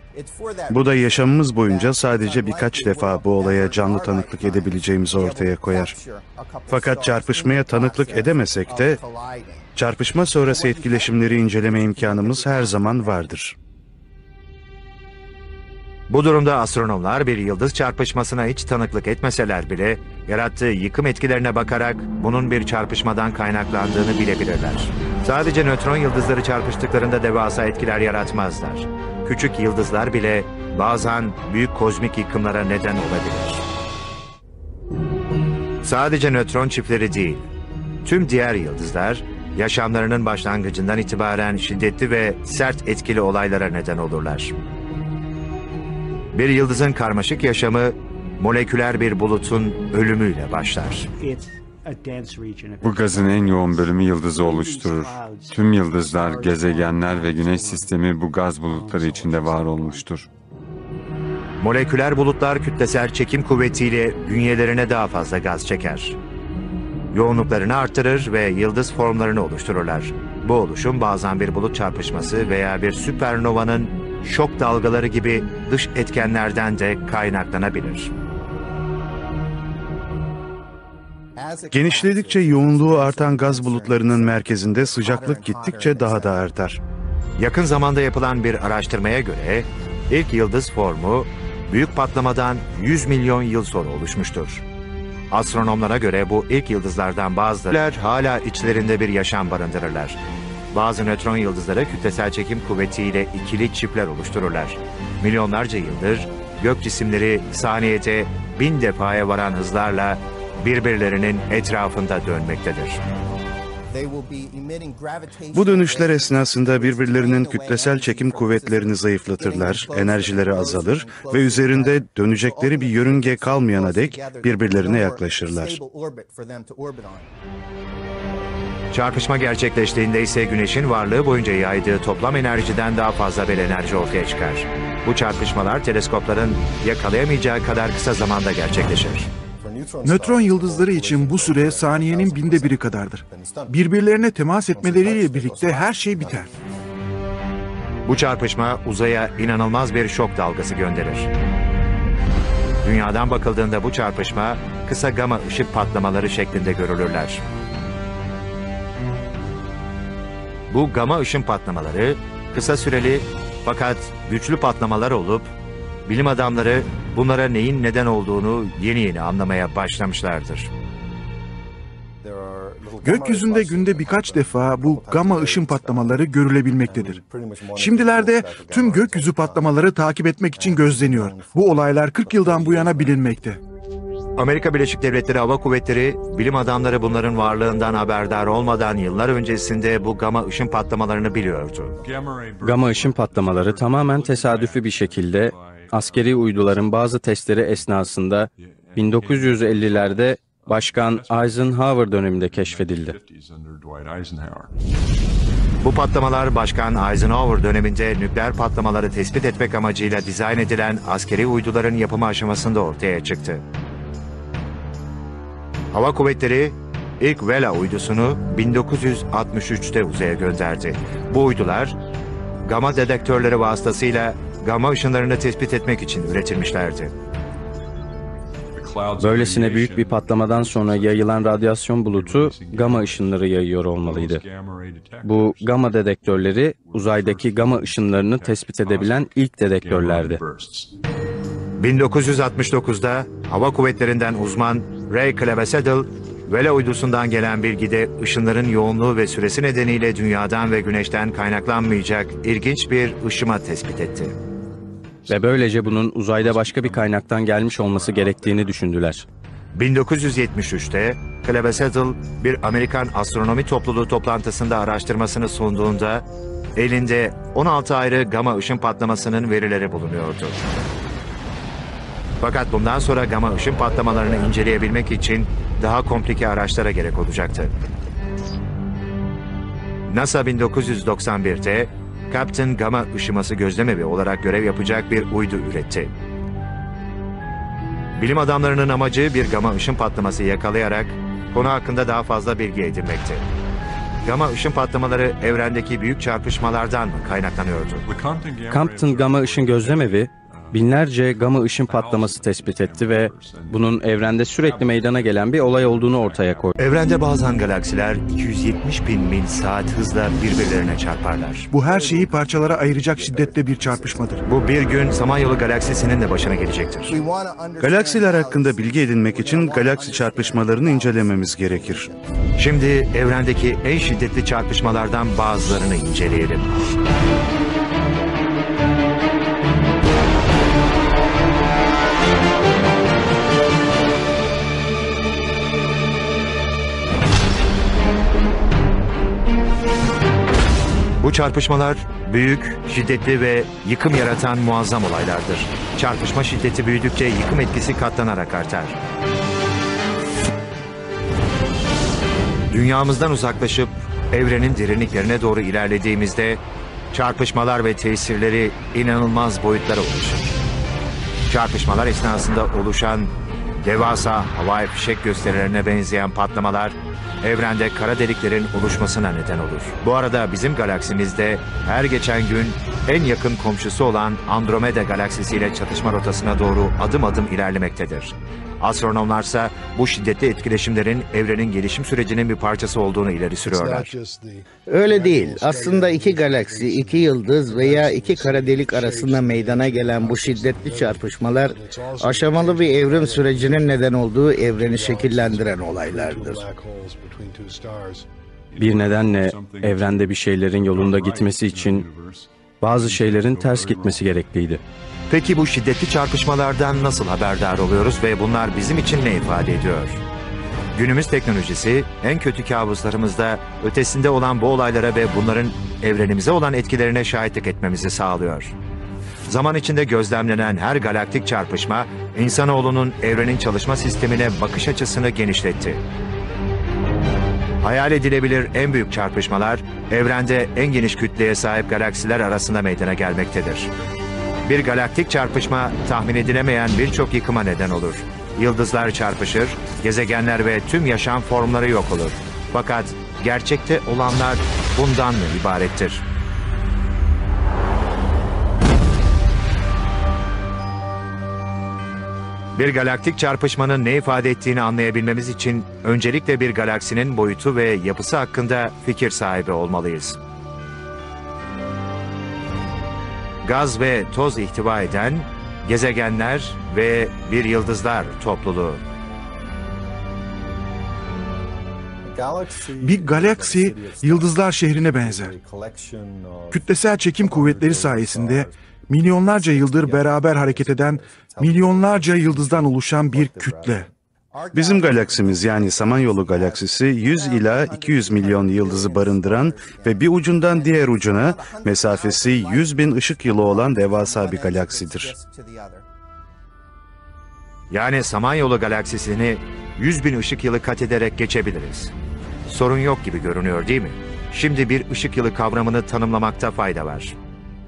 Bu da yaşamımız boyunca sadece birkaç defa bu olaya canlı tanıklık edebileceğimizi ortaya koyar. Fakat çarpışmaya tanıklık edemesek de çarpışma sonrası etkileşimleri inceleme imkanımız her zaman vardır. Bu durumda astronomlar bir yıldız çarpışmasına hiç tanıklık etmeseler bile yarattığı yıkım etkilerine bakarak bunun bir çarpışmadan kaynaklandığını bilebilirler. Sadece nötron yıldızları çarpıştıklarında devasa etkiler yaratmazlar. Küçük yıldızlar bile bazen büyük kozmik yıkımlara neden olabilir. Sadece nötron çiftleri değil, tüm diğer yıldızlar yaşamlarının başlangıcından itibaren şiddetli ve sert etkili olaylara neden olurlar. Bir yıldızın karmaşık yaşamı moleküler bir bulutun ölümüyle başlar. Bu gazın en yoğun bölümü yıldızı oluşturur. Tüm yıldızlar, gezegenler ve güneş sistemi bu gaz bulutları içinde var olmuştur. Moleküler bulutlar kütlesel çekim kuvvetiyle bünyelerine daha fazla gaz çeker. Yoğunluklarını artırır ve yıldız formlarını oluştururlar. Bu oluşum bazen bir bulut çarpışması veya bir süpernovanın şok dalgaları gibi dış etkenlerden de kaynaklanabilir. Genişledikçe yoğunluğu artan gaz bulutlarının merkezinde sıcaklık gittikçe daha da artar. Yakın zamanda yapılan bir araştırmaya göre ilk yıldız formu büyük patlamadan 100 milyon yıl sonra oluşmuştur. Astronomlara göre bu ilk yıldızlardan bazıları hala içlerinde bir yaşam barındırırlar. Bazı nötron yıldızları kütlesel çekim kuvvetiyle ikili çiftler oluştururlar. Milyonlarca yıldır gök cisimleri saniyede 1000 defaya varan hızlarla birbirlerinin etrafında dönmektedir. Bu dönüşler esnasında birbirlerinin kütlesel çekim kuvvetlerini zayıflatırlar, enerjileri azalır ve üzerinde dönecekleri bir yörünge kalmayana dek birbirlerine yaklaşırlar. Çarpışma gerçekleştiğinde ise Güneş'in varlığı boyunca yaydığı toplam enerjiden daha fazla bir enerji ortaya çıkar. Bu çarpışmalar teleskopların yakalayamayacağı kadar kısa zamanda gerçekleşir. Nötron yıldızları için bu süre saniyenin 1/1000'i kadardır. Birbirlerine temas etmeleriyle birlikte her şey biter. Bu çarpışma uzaya inanılmaz bir şok dalgası gönderir. Dünyadan bakıldığında bu çarpışma kısa gama ışık patlamaları şeklinde görülürler. Bu gama ışın patlamaları kısa süreli fakat güçlü patlamalar olup bilim adamları bunlara neyin neden olduğunu yeni anlamaya başlamışlardır. Gökyüzünde günde birkaç defa bu gama ışın patlamaları görülebilmektedir. Şimdilerde tüm gökyüzü patlamaları takip etmek için gözleniyor. Bu olaylar 40 yıldan bu yana bilinmekte. Amerika Birleşik Devletleri Hava Kuvvetleri, bilim adamları bunların varlığından haberdar olmadan yıllar öncesinde bu gama ışın patlamalarını biliyordu. Gama ışın patlamaları tamamen tesadüfi bir şekilde askeri uyduların bazı testleri esnasında 1950'lerde Başkan Eisenhower döneminde keşfedildi. Bu patlamalar Başkan Eisenhower döneminde nükleer patlamaları tespit etmek amacıyla dizayn edilen askeri uyduların yapımı aşamasında ortaya çıktı. Hava Kuvvetleri ilk Vela uydusunu 1963'te uzaya gönderdi. Bu uydular gama dedektörleri vasıtasıyla gama ışınlarını tespit etmek için üretilmişlerdi. Böylesine büyük bir patlamadan sonra yayılan radyasyon bulutu gama ışınları yayıyor olmalıydı. Bu gama dedektörleri uzaydaki gama ışınlarını tespit edebilen ilk dedektörlerdi. 1969'da Hava Kuvvetleri'nden uzman Ray Cleveseddle, Vela uydusundan gelen bilgide ışınların yoğunluğu ve süresi nedeniyle Dünya'dan ve Güneş'ten kaynaklanmayacak ilginç bir ışıma tespit etti. Ve böylece bunun uzayda başka bir kaynaktan gelmiş olması gerektiğini düşündüler. 1973'te Cleveseddle bir Amerikan astronomi topluluğu toplantısında araştırmasını sunduğunda elinde 16 ayrı gama ışın patlamasının verileri bulunuyordu. Fakat bundan sonra gama ışın patlamalarını inceleyebilmek için daha komplike araçlara gerek olacaktı. NASA 1991'te Captain Gamma ışıması gözlemevi olarak görev yapacak bir uydu üretti. Bilim adamlarının amacı bir gama ışın patlaması yakalayarak konu hakkında daha fazla bilgi edinmekti. Gama ışın patlamaları evrendeki büyük çarpışmalardan mı kaynaklanıyordu? Compton Gama Işın Gözlemevi binlerce gama ışın patlaması tespit etti ve bunun evrende sürekli meydana gelen bir olay olduğunu ortaya koydu. Evrende bazen galaksiler 270 bin mil saat hızla birbirlerine çarparlar. Bu her şeyi parçalara ayıracak şiddette bir çarpışmadır. Bu bir gün Samanyolu galaksisinin de başına gelecektir. Galaksiler hakkında bilgi edinmek için galaksi çarpışmalarını incelememiz gerekir. Şimdi evrendeki en şiddetli çarpışmalardan bazılarını inceleyelim. Bu çarpışmalar büyük, şiddetli ve yıkım yaratan muazzam olaylardır. Çarpışma şiddeti büyüdükçe yıkım etkisi katlanarak artar. Dünyamızdan uzaklaşıp evrenin derinliklerine doğru ilerlediğimizde çarpışmalar ve tesirleri inanılmaz boyutlara ulaşır. Çarpışmalar esnasında oluşan devasa havai fişek gösterilerine benzeyen patlamalar evrende kara deliklerin oluşmasına neden olur. Bu arada bizim galaksimizde her geçen gün en yakın komşusu olan Andromeda galaksisiyle çatışma rotasına doğru adım adım ilerlemektedir. Astronomlarsa bu şiddetli etkileşimlerin evrenin gelişim sürecinin bir parçası olduğunu ileri sürüyorlar. Öyle değil. Aslında iki galaksi, iki yıldız veya iki kara delik arasında meydana gelen bu şiddetli çarpışmalar aşamalı bir evrim sürecinin neden olduğu evreni şekillendiren olaylardır. Bir nedenle evrende bir şeylerin yolunda gitmesi için bazı şeylerin ters gitmesi gerekliydi. Peki bu şiddetli çarpışmalardan nasıl haberdar oluyoruz ve bunlar bizim için ne ifade ediyor? Günümüz teknolojisi en kötü kabuslarımızda ötesinde olan bu olaylara ve bunların evrenimize olan etkilerine şahitlik etmemizi sağlıyor. Zaman içinde gözlemlenen her galaktik çarpışma, insanoğlunun evrenin çalışma sistemine bakış açısını genişletti. Hayal edilebilir en büyük çarpışmalar, evrende en geniş kütleye sahip galaksiler arasında meydana gelmektedir. Bir galaktik çarpışma tahmin edilemeyen birçok yıkıma neden olur. Yıldızlar çarpışır, gezegenler ve tüm yaşam formları yok olur. Fakat gerçekte olanlar bundan mı ibarettir? Bir galaktik çarpışmanın ne ifade ettiğini anlayabilmemiz için öncelikle bir galaksinin boyutu ve yapısı hakkında fikir sahibi olmalıyız. Gaz ve toz ihtiva eden gezegenler ve bir yıldızlar topluluğu. Bir galaksi yıldızlar şehrine benzer. Kütlesel çekim kuvvetleri sayesinde milyonlarca yıldır beraber hareket eden milyonlarca yıldızdan oluşan bir kütle. Bizim galaksimiz yani Samanyolu galaksisi 100 ila 200 milyon yıldızı barındıran ve bir ucundan diğer ucuna mesafesi 100.000 ışık yılı olan devasa bir galaksidir. Yani Samanyolu galaksisini 100.000 ışık yılı kat ederek geçebiliriz. Sorun yok gibi görünüyor değil mi? Şimdi bir ışık yılı kavramını tanımlamakta fayda var.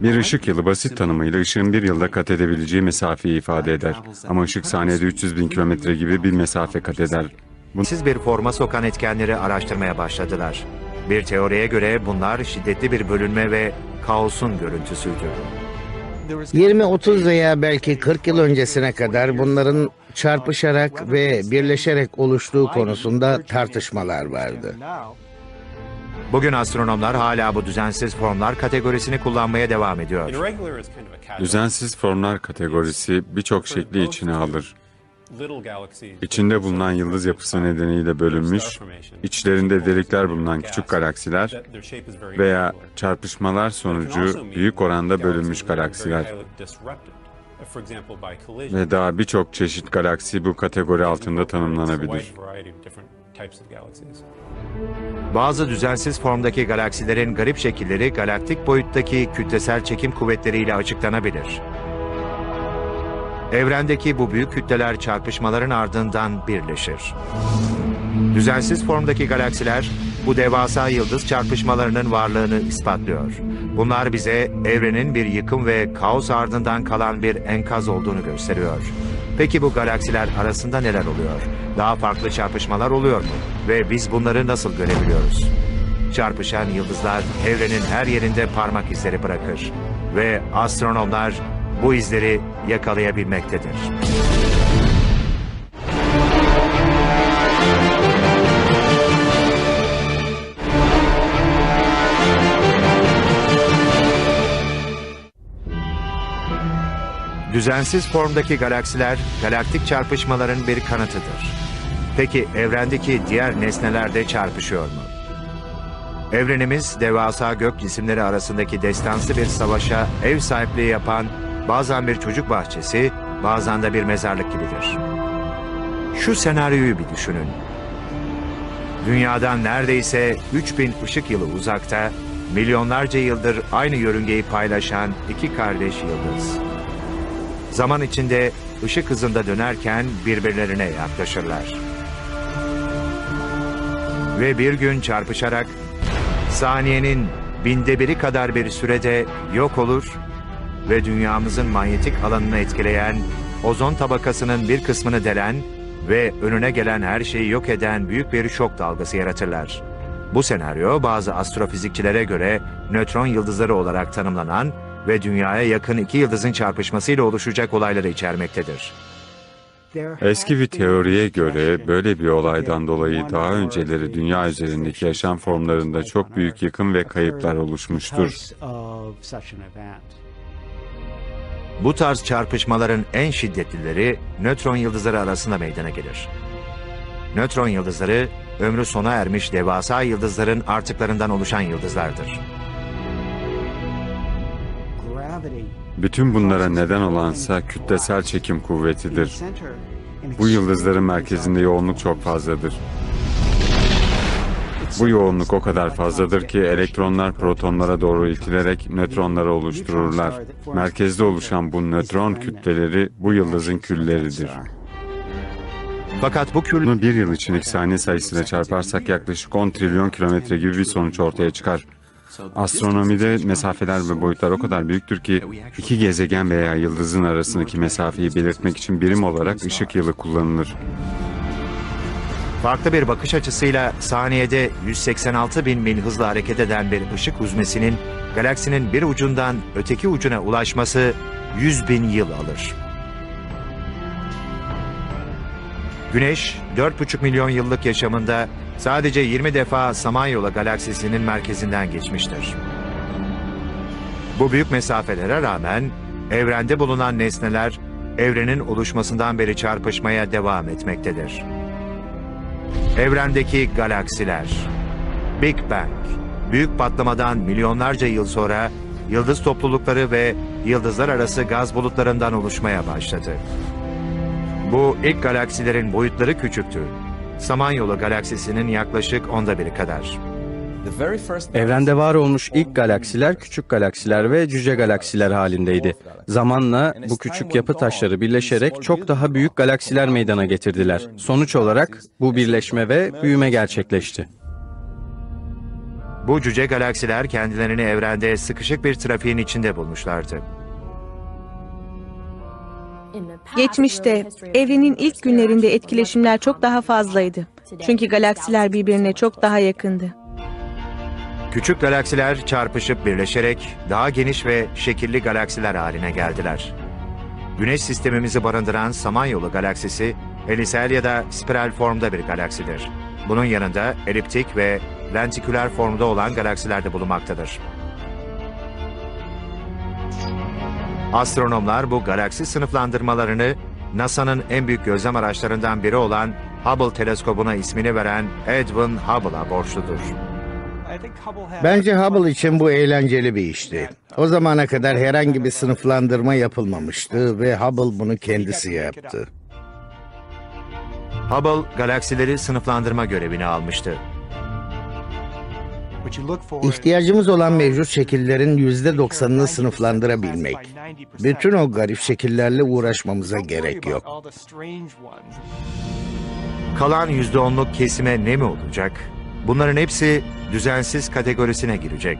Bir ışık yılı basit tanımıyla ışığın bir yılda kat edebileceği mesafeyi ifade eder. Ama ışık saniyede 300.000 kilometre gibi bir mesafe kat eder. Siz bir forma sokan etkenleri araştırmaya başladılar. Bir teoriye göre bunlar şiddetli bir bölünme ve kaosun görüntüsüydü. 20, 30 veya belki 40 yıl öncesine kadar bunların çarpışarak ve birleşerek oluştuğu konusunda tartışmalar vardı. Bugün astronomlar hala bu düzensiz formlar kategorisini kullanmaya devam ediyor. Düzensiz formlar kategorisi birçok şekli içine alır. İçinde bulunan yıldız yapısı nedeniyle bölünmüş, içlerinde delikler bulunan küçük galaksiler veya çarpışmalar sonucu büyük oranda bölünmüş galaksiler. Ve daha birçok çeşit galaksi bu kategori altında tanımlanabilir. Bazı düzensiz formdaki galaksilerin garip şekilleri galaktik boyuttaki kütlesel çekim kuvvetleriyle açıklanabilir. Evrendeki bu büyük kütleler çarpışmaların ardından birleşir. Düzensiz formdaki galaksiler bu devasa yıldız çarpışmalarının varlığını ispatlıyor. Bunlar bize evrenin bir yıkım ve kaos ardından kalan bir enkaz olduğunu gösteriyor. Peki bu galaksiler arasında neler oluyor? Daha farklı çarpışmalar oluyor mu? Ve biz bunları nasıl görebiliyoruz? Çarpışan yıldızlar evrenin her yerinde parmak izleri bırakır. Ve astronomlar bu izleri yakalayabilmektedir. Düzensiz formdaki galaksiler, galaktik çarpışmaların bir kanıtıdır. Peki evrendeki diğer nesneler de çarpışıyor mu? Evrenimiz, devasa gök cisimleri arasındaki destansı bir savaşa ev sahipliği yapan, bazen bir çocuk bahçesi, bazen de bir mezarlık gibidir. Şu senaryoyu bir düşünün. Dünyadan neredeyse 3000 ışık yılı uzakta, milyonlarca yıldır aynı yörüngeyi paylaşan iki kardeş yıldız. Zaman içinde ışık hızında dönerken birbirlerine yaklaşırlar. Ve bir gün çarpışarak saniyenin 1/1000'i kadar bir sürede yok olur ve dünyamızın manyetik alanını etkileyen, ozon tabakasının bir kısmını delen ve önüne gelen her şeyi yok eden büyük bir şok dalgası yaratırlar. Bu senaryo bazı astrofizikçilere göre nötron yıldızları olarak tanımlanan ve dünyaya yakın iki yıldızın çarpışmasıyla oluşacak olayları içermektedir. Eski bir teoriye göre böyle bir olaydan dolayı daha önceleri dünya üzerindeki yaşam formlarında çok büyük yıkım ve kayıplar oluşmuştur. Bu tarz çarpışmaların en şiddetlileri nötron yıldızları arasında meydana gelir. Nötron yıldızları, ömrü sona ermiş devasa yıldızların artıklarından oluşan yıldızlardır. Bütün bunlara neden olansa kütlesel çekim kuvvetidir. Bu yıldızların merkezinde yoğunluk çok fazladır. Bu yoğunluk o kadar fazladır ki elektronlar protonlara doğru itilerek nötronları oluştururlar. Merkezde oluşan bu nötron kütleleri bu yıldızın külleridir. Fakat bu kütle Bunu bir yıl içindeki saniye sayısıyla çarparsak yaklaşık 10 trilyon kilometre gibi bir sonuç ortaya çıkar. Astronomide mesafeler ve boyutlar o kadar büyüktür ki iki gezegen veya yıldızın arasındaki mesafeyi belirtmek için birim olarak ışık yılı kullanılır. farklı bir bakış açısıyla saniyede 186.000 mil hızla hareket eden bir ışık huzmesinin galaksinin bir ucundan öteki ucuna ulaşması 100.000 yıl alır. Güneş 4,5 milyon yıllık yaşamında sadece 20 defa Samanyolu galaksisinin merkezinden geçmiştir. Bu büyük mesafelere rağmen evrende bulunan nesneler evrenin oluşmasından beri çarpışmaya devam etmektedir. Evrendeki galaksiler, Big Bang, büyük patlamadan milyonlarca yıl sonra yıldız toplulukları ve yıldızlar arası gaz bulutlarından oluşmaya başladı. Bu ilk galaksilerin boyutları küçüktü. Samanyolu galaksisinin yaklaşık 1/10 kadar. Evrende var olmuş ilk galaksiler küçük galaksiler ve cüce galaksiler halindeydi. Zamanla bu küçük yapı taşları birleşerek çok daha büyük galaksiler meydana getirdiler. Sonuç olarak bu birleşme ve büyüme gerçekleşti. Bu cüce galaksiler kendilerini evrende sıkışık bir trafiğin içinde bulmuşlardı. Geçmişte, evrenin ilk günlerinde etkileşimler çok daha fazlaydı. Çünkü galaksiler birbirine çok daha yakındı. Küçük galaksiler çarpışıp birleşerek daha geniş ve şekilli galaksiler haline geldiler. Güneş sistemimizi barındıran Samanyolu galaksisi, helisel ya da spiral formda bir galaksidir. Bunun yanında eliptik ve lentiküler formda olan galaksiler de bulunmaktadır. Astronomlar bu galaksi sınıflandırmalarını NASA'nın en büyük gözlem araçlarından biri olan Hubble teleskobuna ismini veren Edwin Hubble'a borçludur. Bence Hubble için bu eğlenceli bir işti. O zamana kadar herhangi bir sınıflandırma yapılmamıştı ve Hubble bunu kendisi yaptı. Hubble galaksileri sınıflandırma görevini almıştı. İhtiyacımız olan mevcut şekillerin %90'ını sınıflandırabilmek. Bütün o garip şekillerle uğraşmamıza gerek yok. Kalan %10'luk kesime ne mi olacak? Bunların hepsi düzensiz kategorisine girecek.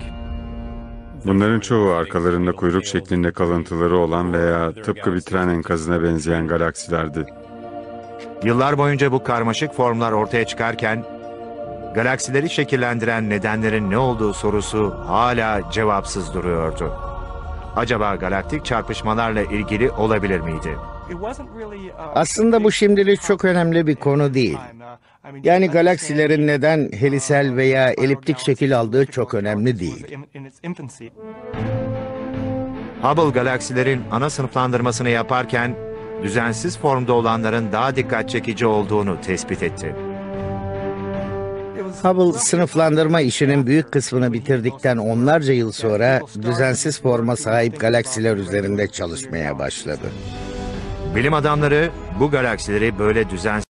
Bunların çoğu arkalarında kuyruk şeklinde kalıntıları olan veya tıpkı bir tren enkazına benzeyen galaksilerdi. Yıllar boyunca bu karmaşık formlar ortaya çıkarken, galaksileri şekillendiren nedenlerin ne olduğu sorusu hala cevapsız duruyordu. Acaba galaktik çarpışmalarla ilgili olabilir miydi? Aslında bu şimdilik çok önemli bir konu değil. Yani galaksilerin neden helisel veya eliptik şekil aldığı çok önemli değil. Hubble galaksilerin ana sınıflandırmasını yaparken, düzensiz formda olanların daha dikkat çekici olduğunu tespit etti. Hubble sınıflandırma işinin büyük kısmını bitirdikten onlarca yıl sonra düzensiz forma sahip galaksiler üzerinde çalışmaya başladı. Bilim adamları bu galaksileri böyle düzensiz